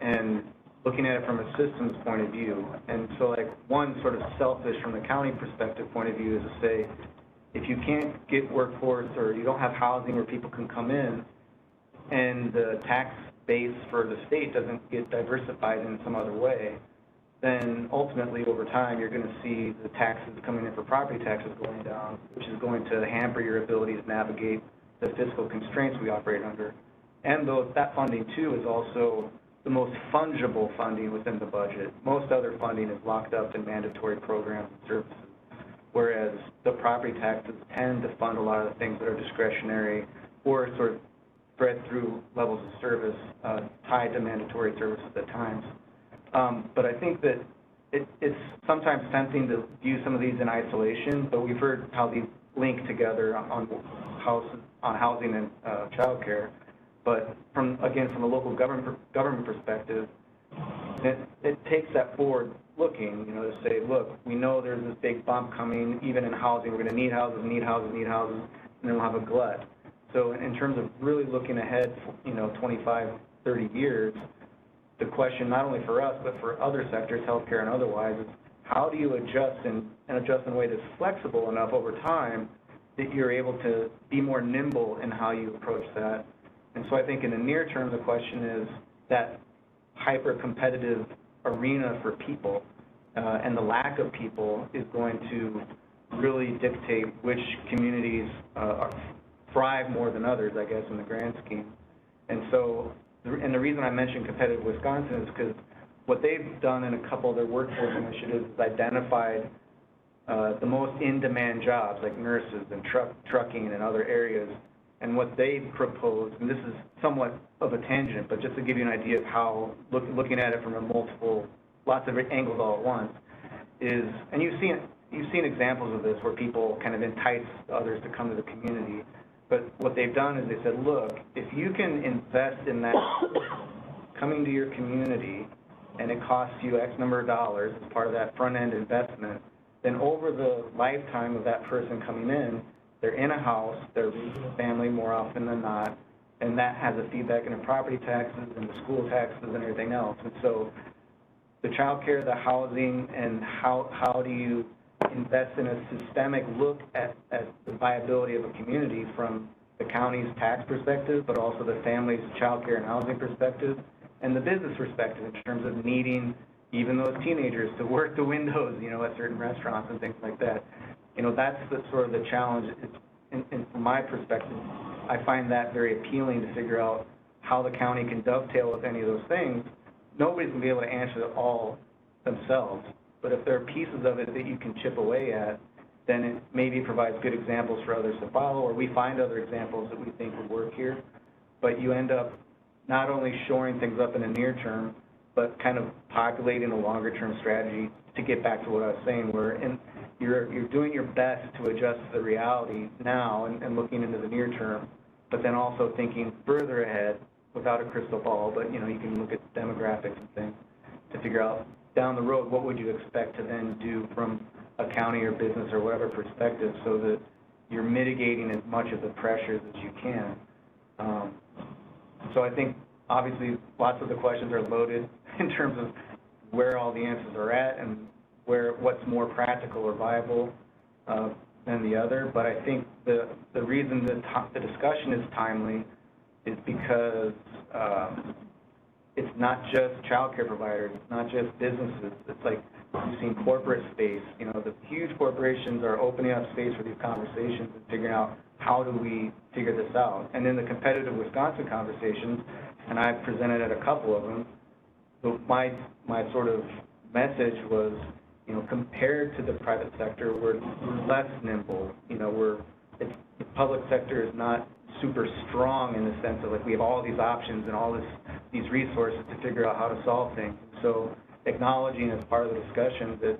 and looking at it from a systems point of view. And so one sort of selfish from the county perspective point of view is to say, if you can't get workforce or you don't have housing where people can come in and the tax base for the state doesn't get diversified in some other way, then ultimately over time you're going to see the taxes coming in for property taxes going down, which is going to hamper your ability to navigate the fiscal constraints we operate under. And that funding too is also the most fungible funding within the budget. Most other funding is locked up in mandatory programs and services, whereas the property taxes tend to fund a lot of the things that are discretionary or sort of spread through levels of service tied to mandatory services at times. But I think that it's sometimes tempting to view some of these in isolation, but we've heard how these link together on housing and child care. But from a local government perspective, it takes that forward looking, to say, look, we know there's this big bump coming, even in housing. We're going to need houses, and then we'll have a glut. So in terms of really looking ahead, 25, 30 years, the question not only for us, but for other sectors, healthcare and otherwise, is how do you adjust and adjust in a way that's flexible enough over time that you're able to be more nimble in how you approach that. And so I think in the near term, the question is that hyper-competitive arena for people and the lack of people is going to really dictate which communities thrive more than others, I guess, in the grand scheme. And so, and the reason I mentioned Competitive Wisconsin is because what they've done in a couple of their workforce initiatives is identified the most in-demand jobs like nurses and trucking and other areas. And what they propose, and this is somewhat of a tangent, but just to give you an idea of how, looking at it from lots of angles all at once, is, and you've seen examples of this where people kind of entice others to come to the community. But what they've done is they said, look, if you can invest in that coming to your community and it costs you X number of dollars as part of that front-end investment, then over the lifetime of that person coming in, they're in a house, they're raising a family more often than not, and that has a feedback in their property taxes and the school taxes and everything else. And so the child care, the housing, and how do you invest in a systemic look at the viability of a community from the county's tax perspective, but also the family's child care and housing perspective, and the business perspective in terms of needing even those teenagers to work the windows, you know, at certain restaurants and things like that. You know, that's the sort of the challenge. And from my perspective, I find that very appealing to figure out how the county can dovetail with any of those things. Nobody's going to be able to answer it all themselves, but if there are pieces of it that you can chip away at, then it maybe provides good examples for others to follow, or we find other examples that we think would work here. But you end up not only shoring things up in the near term, but kind of populating a longer term strategy to get back to what I was saying, where you're doing your best to adjust to the reality now and looking into the near term, but then also thinking further ahead without a crystal ball, but you know, you can look at demographics and things to figure out down the road what would you expect to then do from a county or business or whatever perspective, so that you're mitigating as much of the pressures as you can. So I think obviously lots of the questions are loaded in terms of where all the answers are at and what's more practical or viable than the other. But I think the reason the discussion is timely is because it's not just child care providers, it's not just businesses. It's like we've seen corporate space. You know, the huge corporations are opening up space for these conversations and figuring out how do we figure this out. And in the Competitive Wisconsin conversations, and I've presented at a couple of them, my sort of message was, you know, compared to the private sector, we're less nimble. You know, the public sector is not super strong in the sense of like we have all these options and all these resources to figure out how to solve things. So acknowledging as part of the discussion that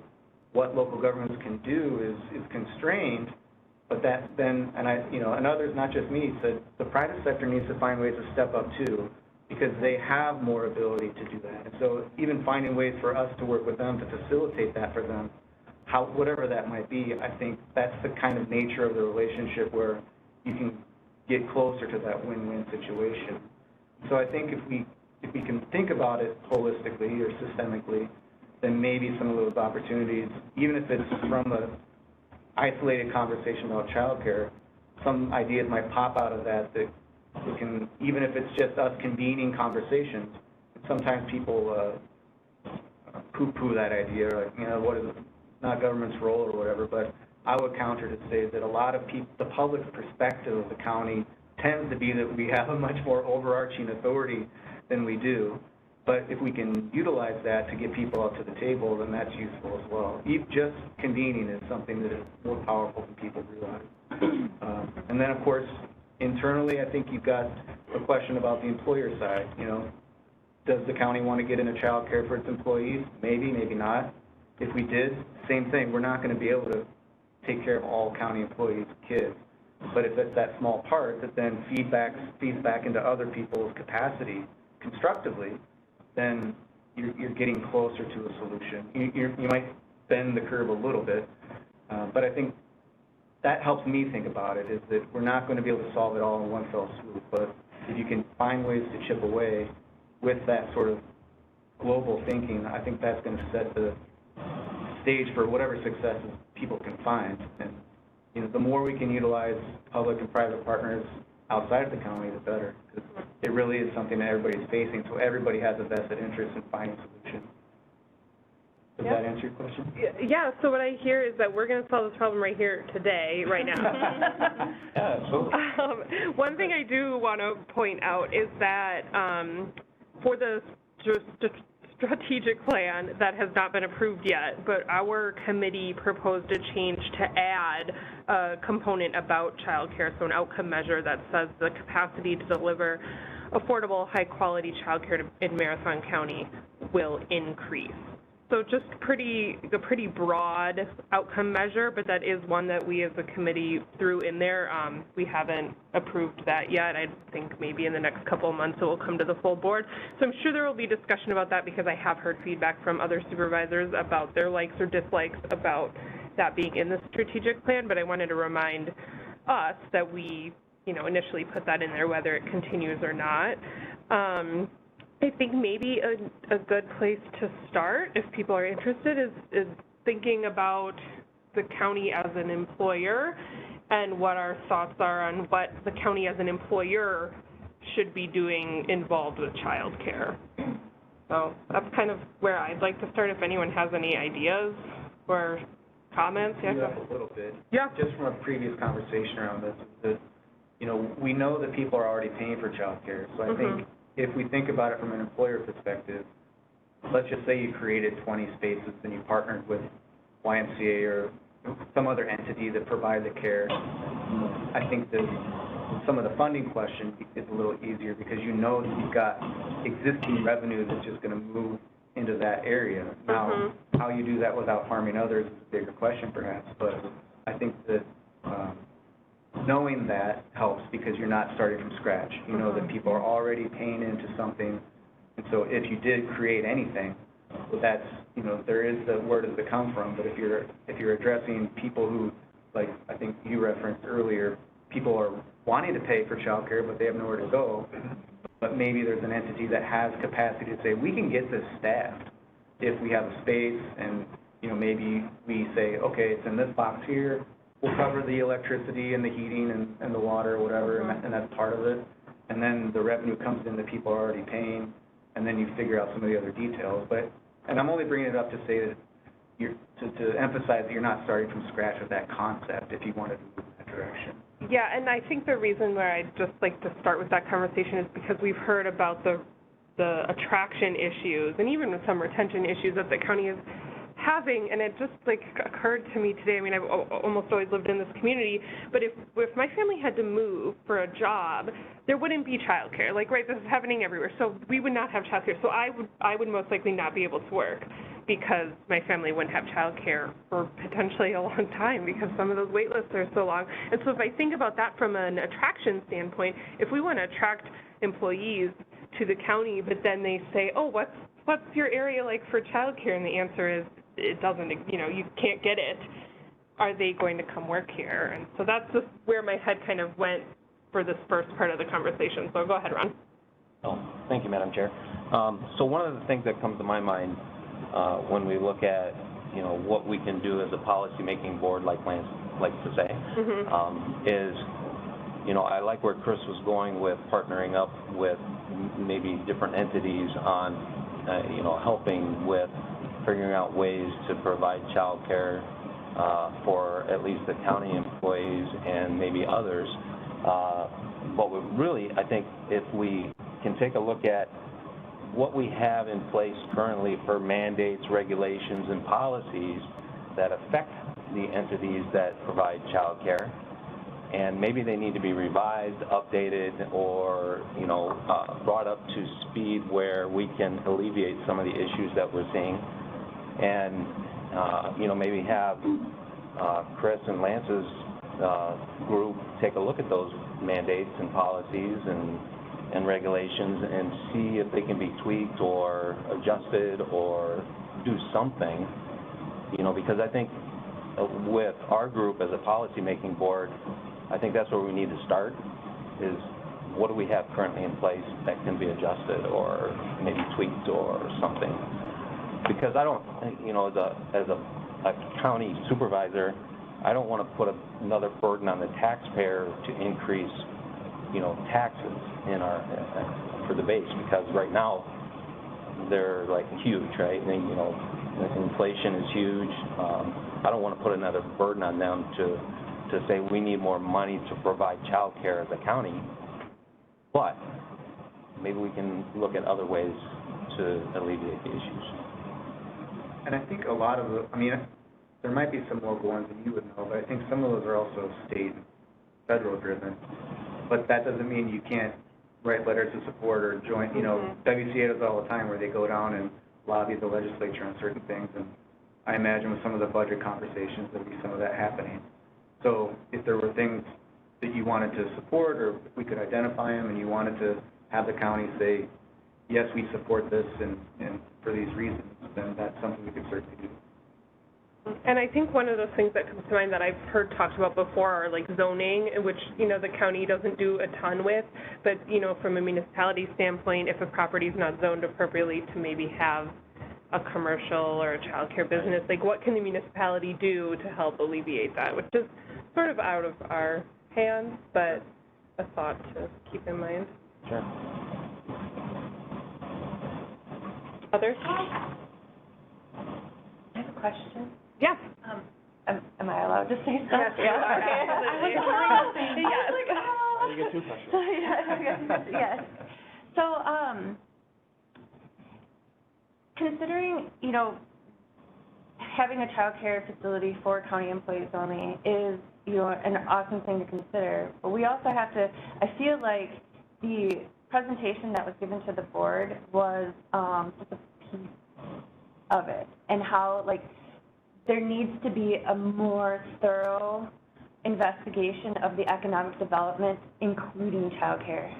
what local governments can do is constrained, but that then, and others, not just me, said the private sector needs to find ways to step up too, because they have more ability to do that. And so even finding ways for us to work with them to facilitate that for them, whatever that might be, I think that's the kind of nature of the relationship where you can get closer to that win-win situation. So I think if we can think about it holistically or systemically, then maybe some of those opportunities, even if it's from an isolated conversation about childcare, some ideas might pop out of that we can, even if it's just us convening conversations. Sometimes people poo-poo that idea, like, you know, what is not government's role or whatever, but I would counter to say that a lot of people, the public's perspective of the county tends to be that we have a much more overarching authority than we do. But if we can utilize that to get people up to the table, then that's useful as well. Just convening is something that is more powerful than people realize. And then, of course, internally, I think you've got a question about the employer side. You know, does the county want to get into child care for its employees? Maybe, maybe not. If we did, same thing. We're not going to be able to take care of all county employees' kids. But if it's that small part that then feeds back into other people's capacity constructively, then you're getting closer to a solution. You might bend the curve a little bit, but I think that helps me think about it, is that we're not going to be able to solve it all in one fell swoop, but if you can find ways to chip away with that sort of global thinking, I think that's going to set the stage for whatever successes people can find. And, you know, the more we can utilize public and private partners outside of the county, the better, because it really is something that everybody's facing, so everybody has a vested interest in finding solutions. Does that answer your question? Yeah, so what I hear is that we're going to solve this problem right here today, right now. Yeah, absolutely. One thing I do want to point out is that for the strategic plan that has not been approved yet, but our committee proposed a change to add a component about childcare, so an outcome measure that says the capacity to deliver affordable, high-quality childcare in Marathon County will increase. So just a pretty broad outcome measure, but that is one that we as a committee threw in there. We haven't approved that yet. I think maybe in the next couple of months it will come to the full board. So I'm sure there will be discussion about that because I have heard feedback from other supervisors about their likes or dislikes about that being in the strategic plan, but I wanted to remind us that we, you know, initially put that in there, whether it continues or not. I think maybe a good place to start, if people are interested, is thinking about the county as an employer and what our thoughts are on what the county as an employer should be doing involved with childcare. So that's kind of where I'd like to start. If anyone has any ideas or comments. Yeah, a little bit. Yeah. Just from a previous conversation around this, that, you know, we know that people are already paying for childcare, so I think if we think about it from an employer perspective, let's just say you created 20 spaces and you partnered with YMCA or some other entity that provide the care. I think that some of the funding question is a little easier because you know that you've got existing revenue that's just going to move into that area. Now, how you do that without harming others is a bigger question perhaps, but I think that knowing that helps because you're not starting from scratch. You know that people are already paying into something, and so if you did create anything, that's, you know, there is the where does it come from, but if you're addressing people who, like I think you referenced earlier, people are wanting to pay for childcare, but they have nowhere to go, but maybe there's an entity that has capacity to say, we can get this staffed if we have a space, and, you know, maybe we say, okay, it's in this box here, we'll cover the electricity and the heating and the water or whatever, and that's part of it. And then the revenue comes in that people are already paying, and then you figure out some of the other details. But, and I'm only bringing it up to say that to emphasize that you're not starting from scratch with that concept if you want to move in that direction. Yeah, and I think the reason where I'd just like to start with that conversation is because we've heard about the attraction issues and even with some retention issues that the county is having, and it just like occurred to me today. I mean, I've almost always lived in this community, but if my family had to move for a job, there wouldn't be childcare. Like, right, this is happening everywhere, so we would not have childcare. So I would most likely not be able to work because my family wouldn't have childcare for potentially a long time because some of those wait lists are so long. And so if I think about that from an attraction standpoint, if we want to attract employees to the county, but then they say, oh, what's your area like for childcare? And the answer is, it doesn't, you know, you can't get it. Are they going to come work here? And so that's just where my head kind of went for this first part of the conversation. So go ahead, Ron. Oh, thank you, Madam Chair. So one of the things that comes to my mind when we look at, you know, what we can do as a policymaking board, like Lance likes to say, is, you know, I like where Chris was going with partnering up with maybe different entities on, you know, helping with figuring out ways to provide child care for at least the county employees and maybe others. But we really, I think if we can take a look at what we have in place currently for mandates, regulations, and policies that affect the entities that provide child care, and maybe they need to be revised, updated, or, you know, brought up to speed where we can alleviate some of the issues that we're seeing. And, you know, maybe have Chris and Lance's group take a look at those mandates and policies and regulations and see if they can be tweaked or adjusted or do something, you know, because I think with our group as a policy-making board, I think that's where we need to start, is what do we have currently in place that can be adjusted or maybe tweaked or something. Because I don't, you know, as a a county supervisor, I don't want to put another burden on the taxpayer to increase, taxes in for the base, because right now, they're like huge, right? And, inflation is huge. I don't want to put another burden on them to say we need more money to provide childcare as a county, but maybe we can look at other ways to alleviate the issues. And I think a lot of there might be some local ones that you would know, but I think some of those are also state and federal driven. But that doesn't mean you can't write letters of support or join, WCA does all the time where they go down and lobby the legislature on certain things. And I imagine with some of the budget conversations, there'll be some of that happening. So if there were things that you wanted to support, or if we could identify them and you wanted to have the county say, yes, we support this and for these reasons, then that's something we could certainly do. And I think one of those things that comes to mind that I've heard talked about before are like zoning, which, the county doesn't do a ton with, but, from a municipality standpoint, if a property is not zoned appropriately to maybe have a commercial or a childcare business, like what can the municipality do to help alleviate that, which is sort of out of our hands, but a thought to keep in mind. Sure. Other thoughts? I have a question. Yeah. Am I allowed to say stuff? Yes, you are. Okay. You get 2 questions. Yes. So, considering, having a child care facility for county employees only is, an awesome thing to consider. But we also have to, I feel like the presentation that was given to the board was just a piece of it, and how, there needs to be a more thorough investigation of the economic development, including childcare.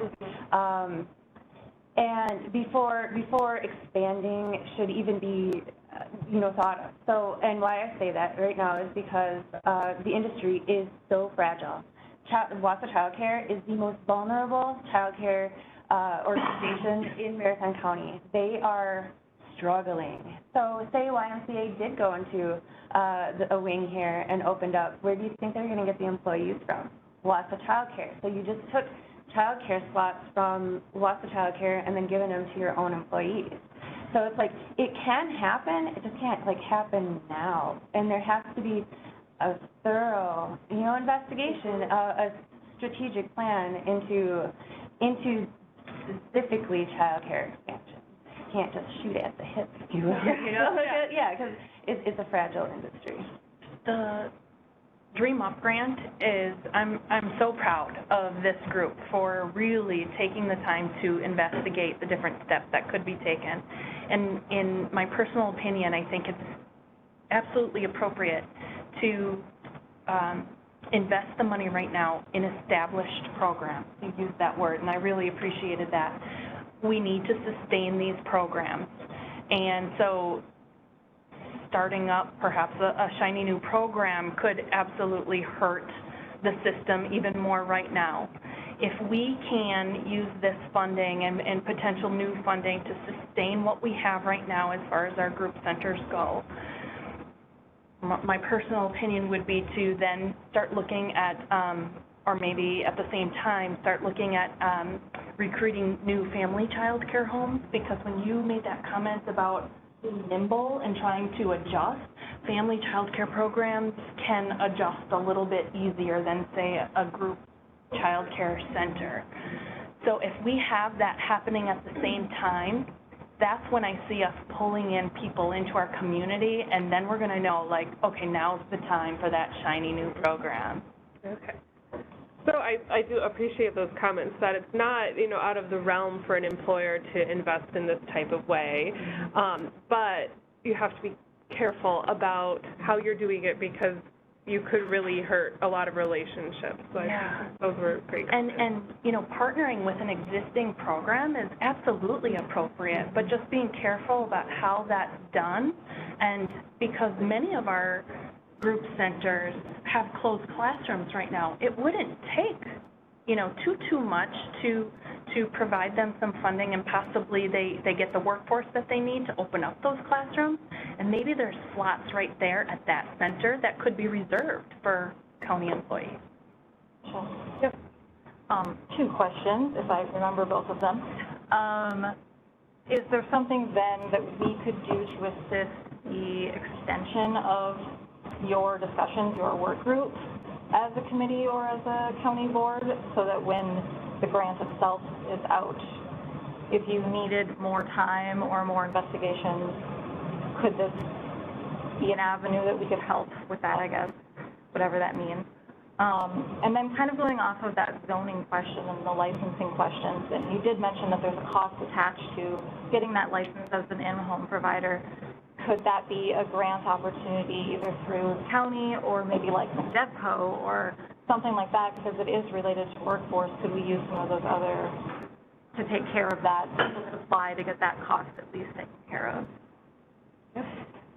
And before expanding should even be, thought of. So, and why I say that right now is because the industry is so fragile. Wassa Child Care is the most vulnerable child care organization in Marathon County. They are struggling. So say YMCA did go into a wing here and opened up, where do you think they're going to get the employees from? Wassa Child Care. So you just took child care slots from Wassa Child Care and then given them to your own employees. So it's like, it can happen, it just can't happen now. And there has to be a thorough, investigation, a strategic plan into specifically child care expansion. Can't just shoot at the hip, if you will. Yeah, because it's a fragile industry. The Dream Up grant is, I'm so proud of this group for really taking the time to investigate the different steps that could be taken. And in my personal opinion, I think it's absolutely appropriate to invest the money right now in established programs. You used that word, and I really appreciated that. We need to sustain these programs. And so starting up perhaps a shiny new program could absolutely hurt the system even more right now. If we can use this funding and potential new funding to sustain what we have right now as far as our group centers go, my personal opinion would be to then start looking at, or maybe at the same time, start looking at recruiting new family child care homes, because when you made that comment about being nimble and trying to adjust, family child care programs can adjust a little bit easier than, say, a group child care center. So if we have that happening at the same time, that's when I see us pulling in people into our community, and then we're going to know, okay, now's the time for that shiny new program. Okay. So I do appreciate those comments, that it's not, out of the realm for an employer to invest in this type of way, but you have to be careful about how you're doing it, because you could really hurt a lot of relationships. So I think those were great comments. And partnering with an existing program is absolutely appropriate, but just being careful about how that's done, and because many of our group centers have closed classrooms right now, it wouldn't take, too much to to provide them some funding and possibly they get the workforce that they need to open up those classrooms. And maybe there's slots right there at that center that could be reserved for county employees. Yep. Two questions, if I remember both of them. Is there something then that we could do to assist the extension of your discussions, your work group, as a committee or as a county board, so that when the grant itself is out, if you needed more time or more investigations, could this be an avenue that we could help with that, I guess, whatever that means? And then kind of going off of that zoning question and the licensing questions, and you did mention that there's a cost attached to getting that license as an in-home provider. Could that be a grant opportunity either through the county or maybe like DevCo or something like that, because it is related to workforce? Could we use some of those other to take care of that supply to get that cost at least taken care of? Yep.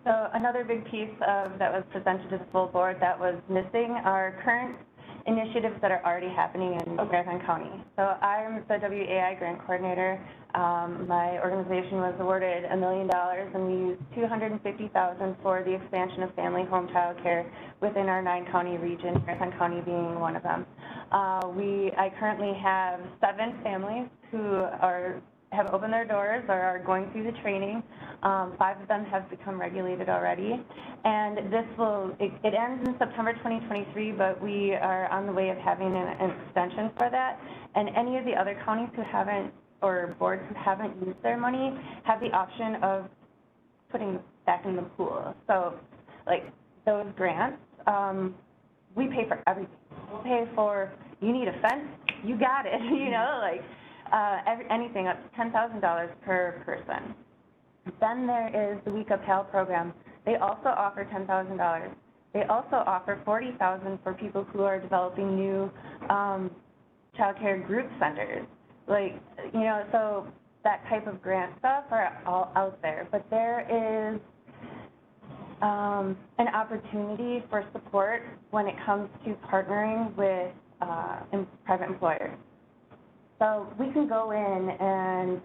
So another big piece that was presented to the full board that was missing are current initiatives that are already happening in Marathon County. So I'm the WAI grant coordinator. My organization was awarded $1 million, and we used $250,000 for the expansion of family home child care within our 9-county region, Marathon County being one of them. I currently have 7 families who have opened their doors or are going through the training. 5 of them have become regulated already. And this it ends in September 2023, but we are on the way of having an extension for that. And any of the other counties who haven't, or boards who haven't used their money, have the option of putting back in the pool. So, like, those grants, we pay for everything. We'll pay for, you need a fence, you got it, you know, like, anything up to $10,000 per person. Then there is the Week of Pal program. They also offer $10,000. They also offer $40,000 for people who are developing new child care group centers. Like, you know, so that type of grant stuff are all out there. But there is an opportunity for support when it comes to partnering with private employers. So we can go in and,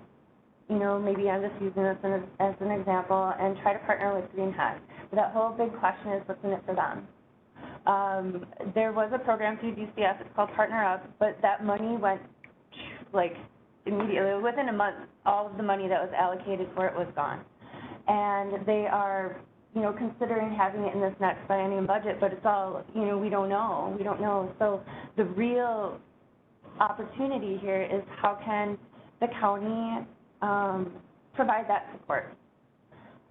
you know, maybe I'm just using this as an example, and try to partner with Green Hat. But that whole big question is, what's in it for them? There was a program through DCF, it's called Partner Up, but that money went, like, immediately. Within a month, all of the money that was allocated for it was gone. And they are, you know, considering having it in this next biennium budget, but it's all, you know, we don't know. So the real opportunity here is how can the county provide that support.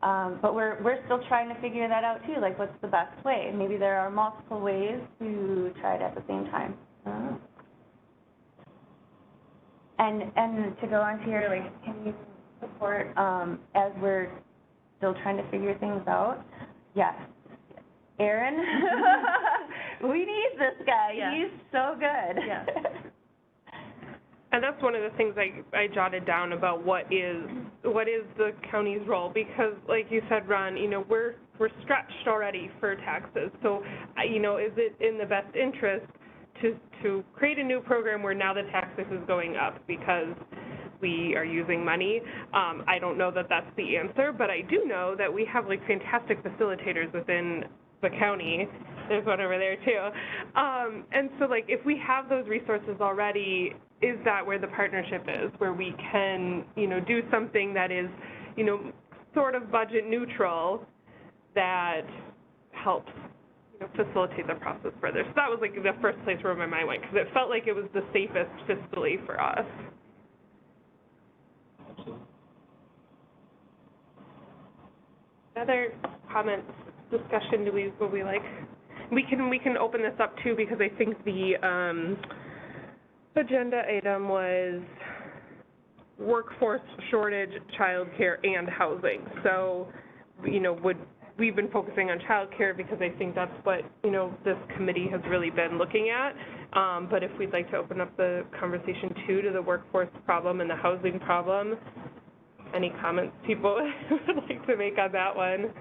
But we're still trying to figure that out too, like what's the best way. Maybe there are multiple ways to try it at the same time. And to go on to your, like, can you support as we're still trying to figure things out? Yes. Aaron, we need this guy. Yeah. He's so good. Yeah. And that's one of the things I jotted down about what is the county's role, because like you said, Ron, you know, we're stretched already for taxes. So, you know, is it in the best interest to create a new program where now the tax base is going up because we are using money? I don't know that that's the answer, but I do know that we have, like, fantastic facilitators within the county. There's one over there too. And so, like, if we have those resources already, is that where the partnership is, where we can, you know, do something that is, you know, sort of budget neutral that helps, you know, facilitate the process further. So that was, like, the first place where my mind went, because it felt like it was the safest fiscally for us. Other comments, discussion, would we like? We can open this up too, because I think the agenda item was workforce shortage, childcare, and housing. So, you know, we've been focusing on childcare because I think that's what, you know, this committee has really been looking at. But if we'd like to open up the conversation too to the workforce problem and the housing problem, any comments people would like to make on that one?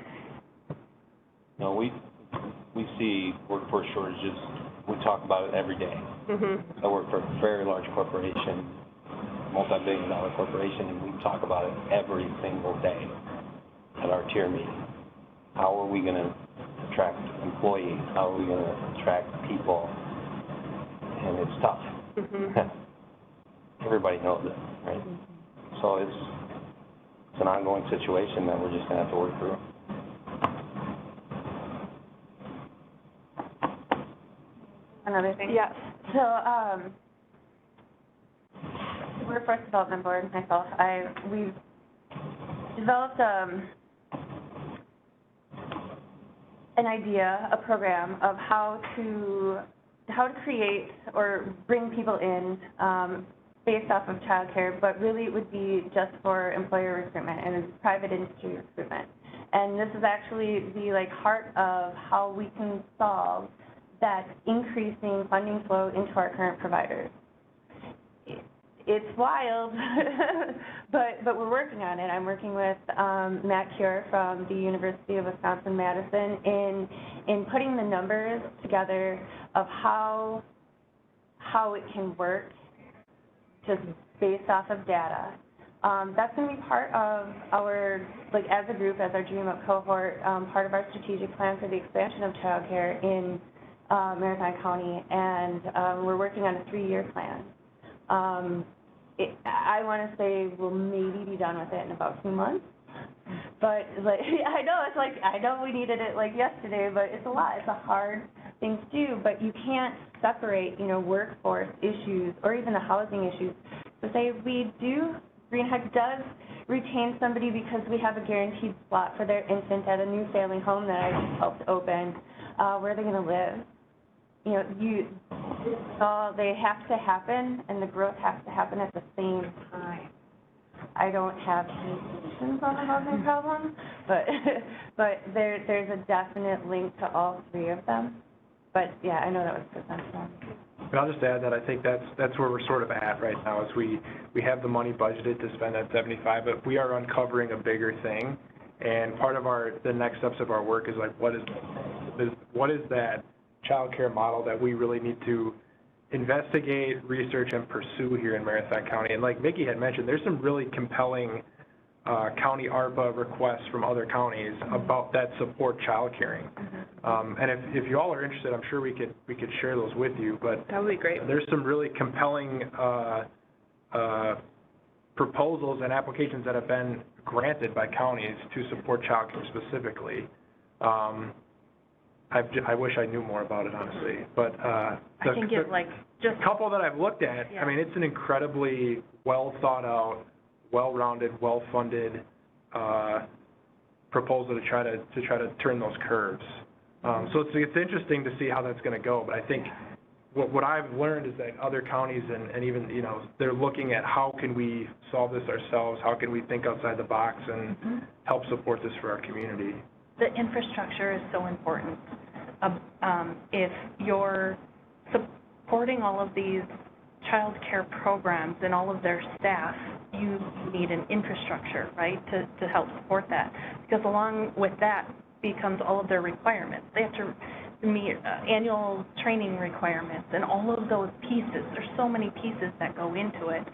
No, we see workforce shortages. We talk about it every day. Mm-hmm. I work for a very large corporation. multi-billion-dollar corporation, and we talk about it every single day at our tier meeting. How are we going to attract employees? How are we going to attract people? And it's tough. Everybody knows it, right? So it's an ongoing situation that we're just going to have to work through. Another thing? Yes. So, Workforce Development Board, myself, we've developed an idea, a program of how to create or bring people in based off of childcare, but really it would be just for employer recruitment and private industry recruitment. And this is actually the heart of how we can solve that increasing funding flow into our current providers. It's wild, but we're working on it. I'm working with Matt Cure from the University of Wisconsin-Madison in putting the numbers together of how it can work just based off of data. That's going to be part of our, as a group, as our Dream Up cohort, part of our strategic plan for the expansion of childcare in Marathon County, and we're working on a 3-year plan. I want to say we'll maybe be done with it in about 2 months, but I know we needed it yesterday, but it's a lot. It's a hard thing to do, but you can't separate, workforce issues or even the housing issues. So say Greenheck does retain somebody because we have a guaranteed slot for their infant at a new family home that I just helped open. Where are they going to live? They have to happen, and the growth has to happen at the same time. I don't have any solutions on the housing problem, but there's a definite link to all 3 of them. But yeah, I know that was presented. And I'll just add that I think that's where we're sort of at right now, is we have the money budgeted to spend that 75, but we are uncovering a bigger thing. And part of the next steps of our work is what is that child care model that we really need to investigate, research, and pursue here in Marathon County. And like Mickey had mentioned, there's some really compelling county ARPA requests from other counties about that support child caring. And if you all are interested, I'm sure we could share those with you. But that would be great. There's some really compelling proposals and applications that have been granted by counties to support child care specifically. I wish I knew more about it, honestly, but I think it's just a couple that I've looked at, yeah. I mean, it's an incredibly well thought out, well-rounded, well-funded proposal to try to turn those curves. So it's interesting to see how that's going to go, but I think what I've learned is that other counties and even, they're looking at how can we solve this ourselves, how can we think outside the box and help support this for our community. The infrastructure is so important. If you're supporting all of these child care programs and all of their staff, you need an infrastructure, right, to help support that. Because along with that becomes all of their requirements. They have to meet annual training requirements and all of those pieces. There's so many pieces that go into it.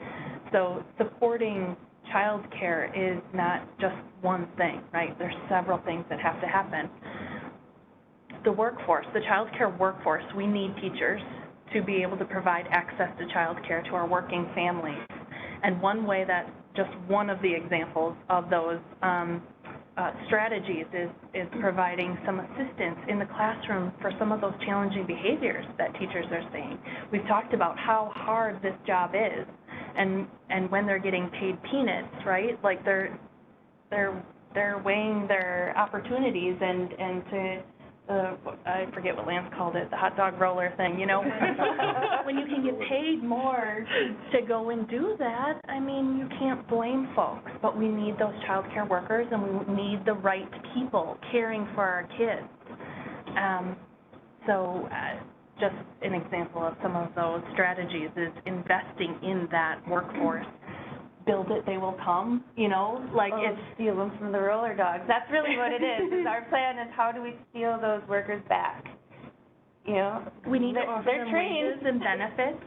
So supporting child care is not just one thing, right? There's several things that have to happen. The workforce, the child care workforce, we need teachers to be able to provide access to child care to our working families. And one way that, just one of the examples of those strategies is providing some assistance in the classroom for some of those challenging behaviors that teachers are seeing. We've talked about how hard this job is, and when they're getting paid peanuts, right? Like they're weighing their opportunities and to I forget what Lance called it, the hot dog roller thing, when you can get paid more to go and do that, I mean, you can't blame folks, but we need those child care workers and we need the right people caring for our kids. Just an example of some of those strategies is investing in that workforce. Build it, they will come, it's steal them from the roller dogs. That's really what it is our plan is how do we steal those workers back? We need to offer them wages and benefits.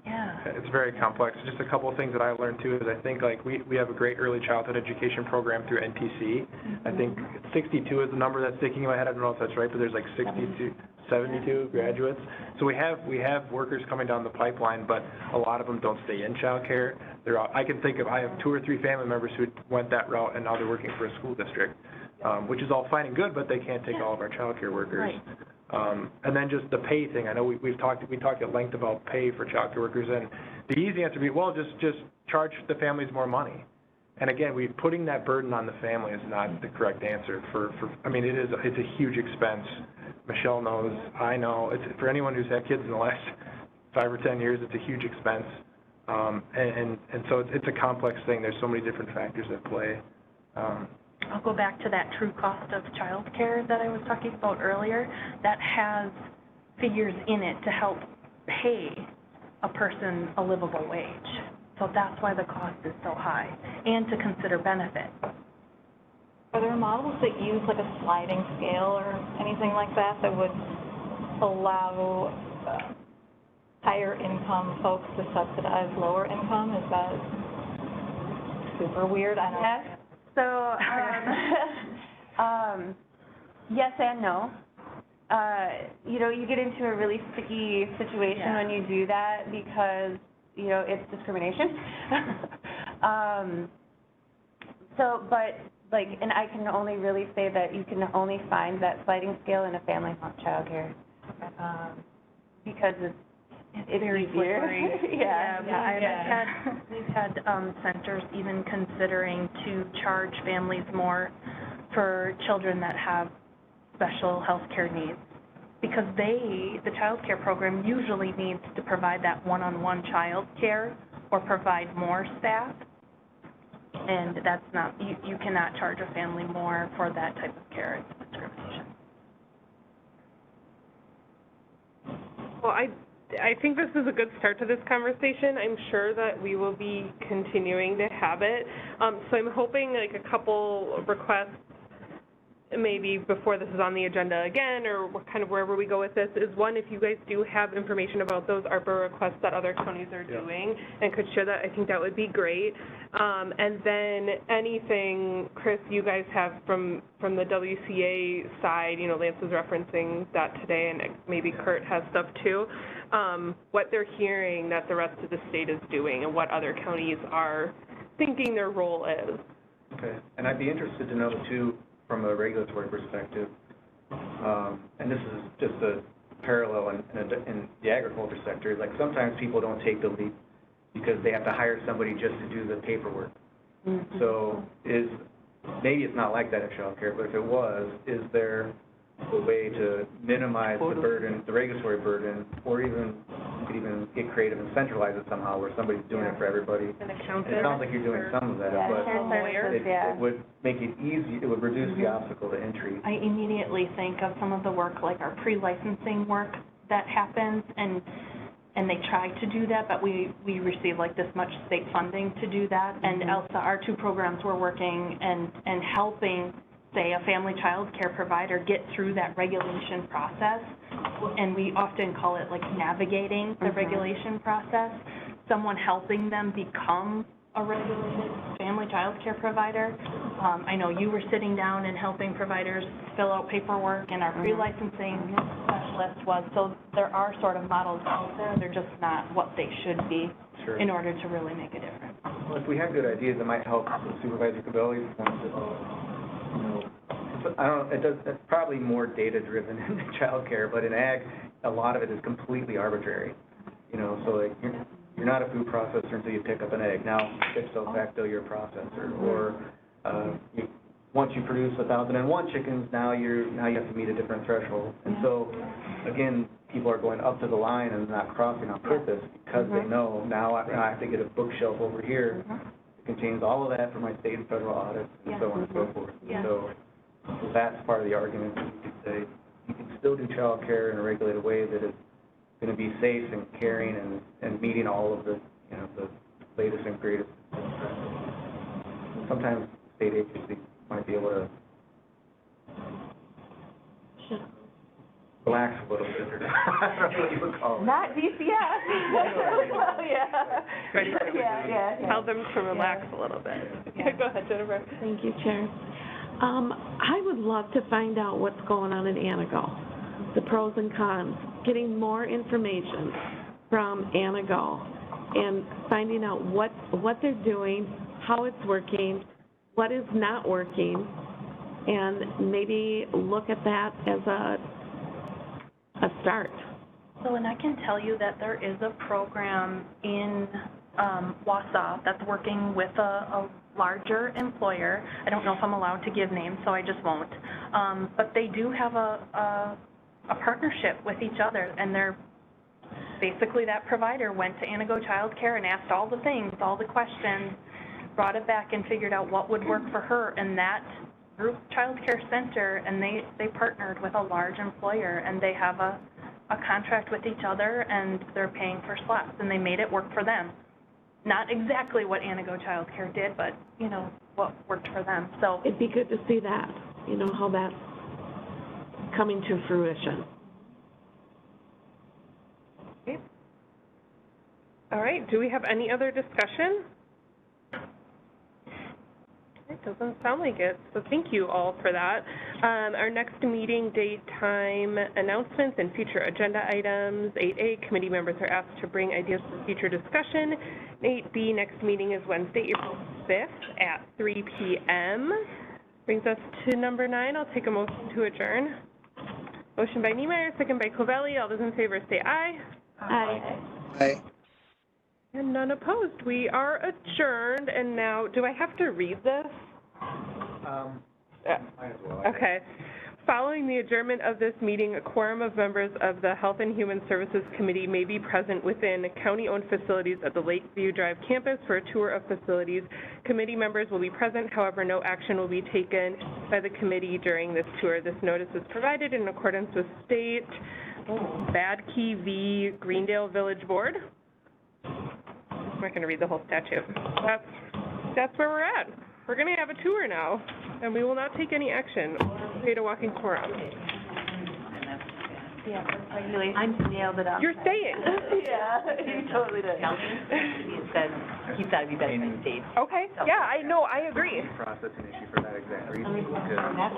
Yeah. it's very complex. Just a couple of things that I learned too is I think like we have a great early childhood education program through NPC. I think 62 is the number that's sticking in my head. I don't know if that's right, but there's like 72 graduates. So we have workers coming down the pipeline, but a lot of them don't stay in childcare. I have 2 or 3 family members who went that route and now they're working for a school district, which is all fine and good, but they can't take all of our childcare workers. Right. And then just the pay thing. I know we talked at length about pay for childcare workers, and the easy answer would be, well, just charge the families more money. And again, putting that burden on the family is not the correct answer. It's a huge expense. Michelle knows, I know. For anyone who's had kids in the last 5 or 10 years, it's a huge expense. And so it's a complex thing. There's so many different factors at play. I'll go back to that true cost of childcare that I was talking about earlier. That has figures in it to help pay a person a livable wage. So that's why the cost is so high, and to consider benefit. Are there models that use like a sliding scale or anything like that that would allow higher income folks to subsidize lower income? Is that super weird? I don't know. Yes. So, yes and no. You get into a really sticky situation when you do that because, it's discrimination. And I can only really say that you can only find that sliding scale in a family home childcare, because it's very easier. slippery. We've had centers even considering to charge families more for children that have special health care needs, because the child care program usually needs to provide that one-on-one child care or provide more staff, and that's not, you cannot charge a family more for that type of care. It's discrimination. Well, I think this is a good start to this conversation. I'm sure that we will be continuing to have it. So I'm hoping like a couple requests, maybe before this is on the agenda again, or kind of wherever we go with this, is one, if you guys do have information about those ARPA requests that other counties are doing and could share that, I think that would be great. And then anything, Chris, you guys have from the WCA side, Lance was referencing that today, and maybe Kurt has stuff too, what they're hearing that the rest of the state is doing and what other counties are thinking their role is. Okay, and I'd be interested to know too, from a regulatory perspective, and this is just a parallel in the agriculture sector, like sometimes people don't take the leap because they have to hire somebody just to do the paperwork. Mm-hmm. So maybe it's not like that at childcare, but if it was, is there a way to minimize the burden, the regulatory burden, or even you could even get creative and centralize it somehow where somebody's doing it for everybody? An accountant. It sounds like you're doing some of that, but it would make it easy, it would reduce the obstacle to entry. I immediately think of some of the work, like our pre-licensing work that happens, and they try to do that, but we receive like this much state funding to do that. And ELSA, our 2 programs, we're working and helping, say, a family child care provider get through that regulation process, and we often call it like navigating the regulation process, someone helping them become a regulated family child care provider. I know you were sitting down and helping providers fill out paperwork, and our pre-licensing specialist was, so there are sort of models out there, they're just not what they should be in order to really make a difference. Well, if we have good ideas, it might help Supervisor Cabelli's point that, it's probably more data-driven in childcare, but in ag, a lot of it is completely arbitrary. So like you're not a food processor until you pick up an egg. Now, ipso facto, you're a processor. Or once you produce 1,001 chickens, now you have to meet a different threshold. And so, again, people are going up to the line and not crossing on purpose because they know now I have to get a bookshelf over here that contains all of that for my state and federal audits and so on and so forth. So that's part of the argument. You could say you can still do child care in a regulated way that is going to be safe and caring and meeting all of the the latest and greatest. Sometimes state agencies might be able to relax a little bit, or I don't know what you would call it. Not DCS. Well, yeah. Yeah. Tell them to relax a little bit. Yeah, go ahead, Jennifer. Thank you, Chair. I would love to find out what's going on in Anago, the pros and cons, getting more information from Anago, and finding out what they're doing, how it's working, what is not working, and maybe look at that as a start. So, and I can tell you that there is a program in Wausau that's working with a larger employer. I don't know if I'm allowed to give names, so I just won't. But they do have a partnership with each other, and they're basically that provider went to Anago Child Care and asked all the things, all the questions, brought it back and figured out what would work for her, and that group child care center, and they partnered with a large employer, and they have a contract with each other, and they're paying for slots, and they made it work for them. Not exactly what Anago Child Care did, but, you know, what worked for them. So It'd be good to see that, you know, how that's coming to fruition. Okay. All right, do we have any other discussion? It doesn't sound like it, so thank you all for that. Our next meeting date, time, announcements, and future agenda items. 8A, committee members are asked to bring ideas for future discussion. 8B, next meeting is Wednesday, April 5th at 3 p.m. Brings us to number 9. I'll take a motion to adjourn. Motion by Niemeyer, second by Covelli. All those in favor say aye. Aye. Aye. And none opposed. We are adjourned, and now, do I have to read this? Might as well. Okay. Following the adjournment of this meeting, a quorum of members of the Health and Human Services Committee may be present within county-owned facilities at the Lakeview Drive campus for a tour of facilities. Committee members will be present, however, no action will be taken by the committee during this tour. This notice is provided in accordance with State Badke v. Greendale Village Board. I'm not going to read the whole statute. That's where we're at. We're going to have a tour now, and we will not take any action or create a walking quorum. Yeah, I nailed it up. You're staying. Yeah, you totally did. He said he's got to be better than Dave. Okay, yeah, I know, I agree. Process an issue for that exact reason, because That's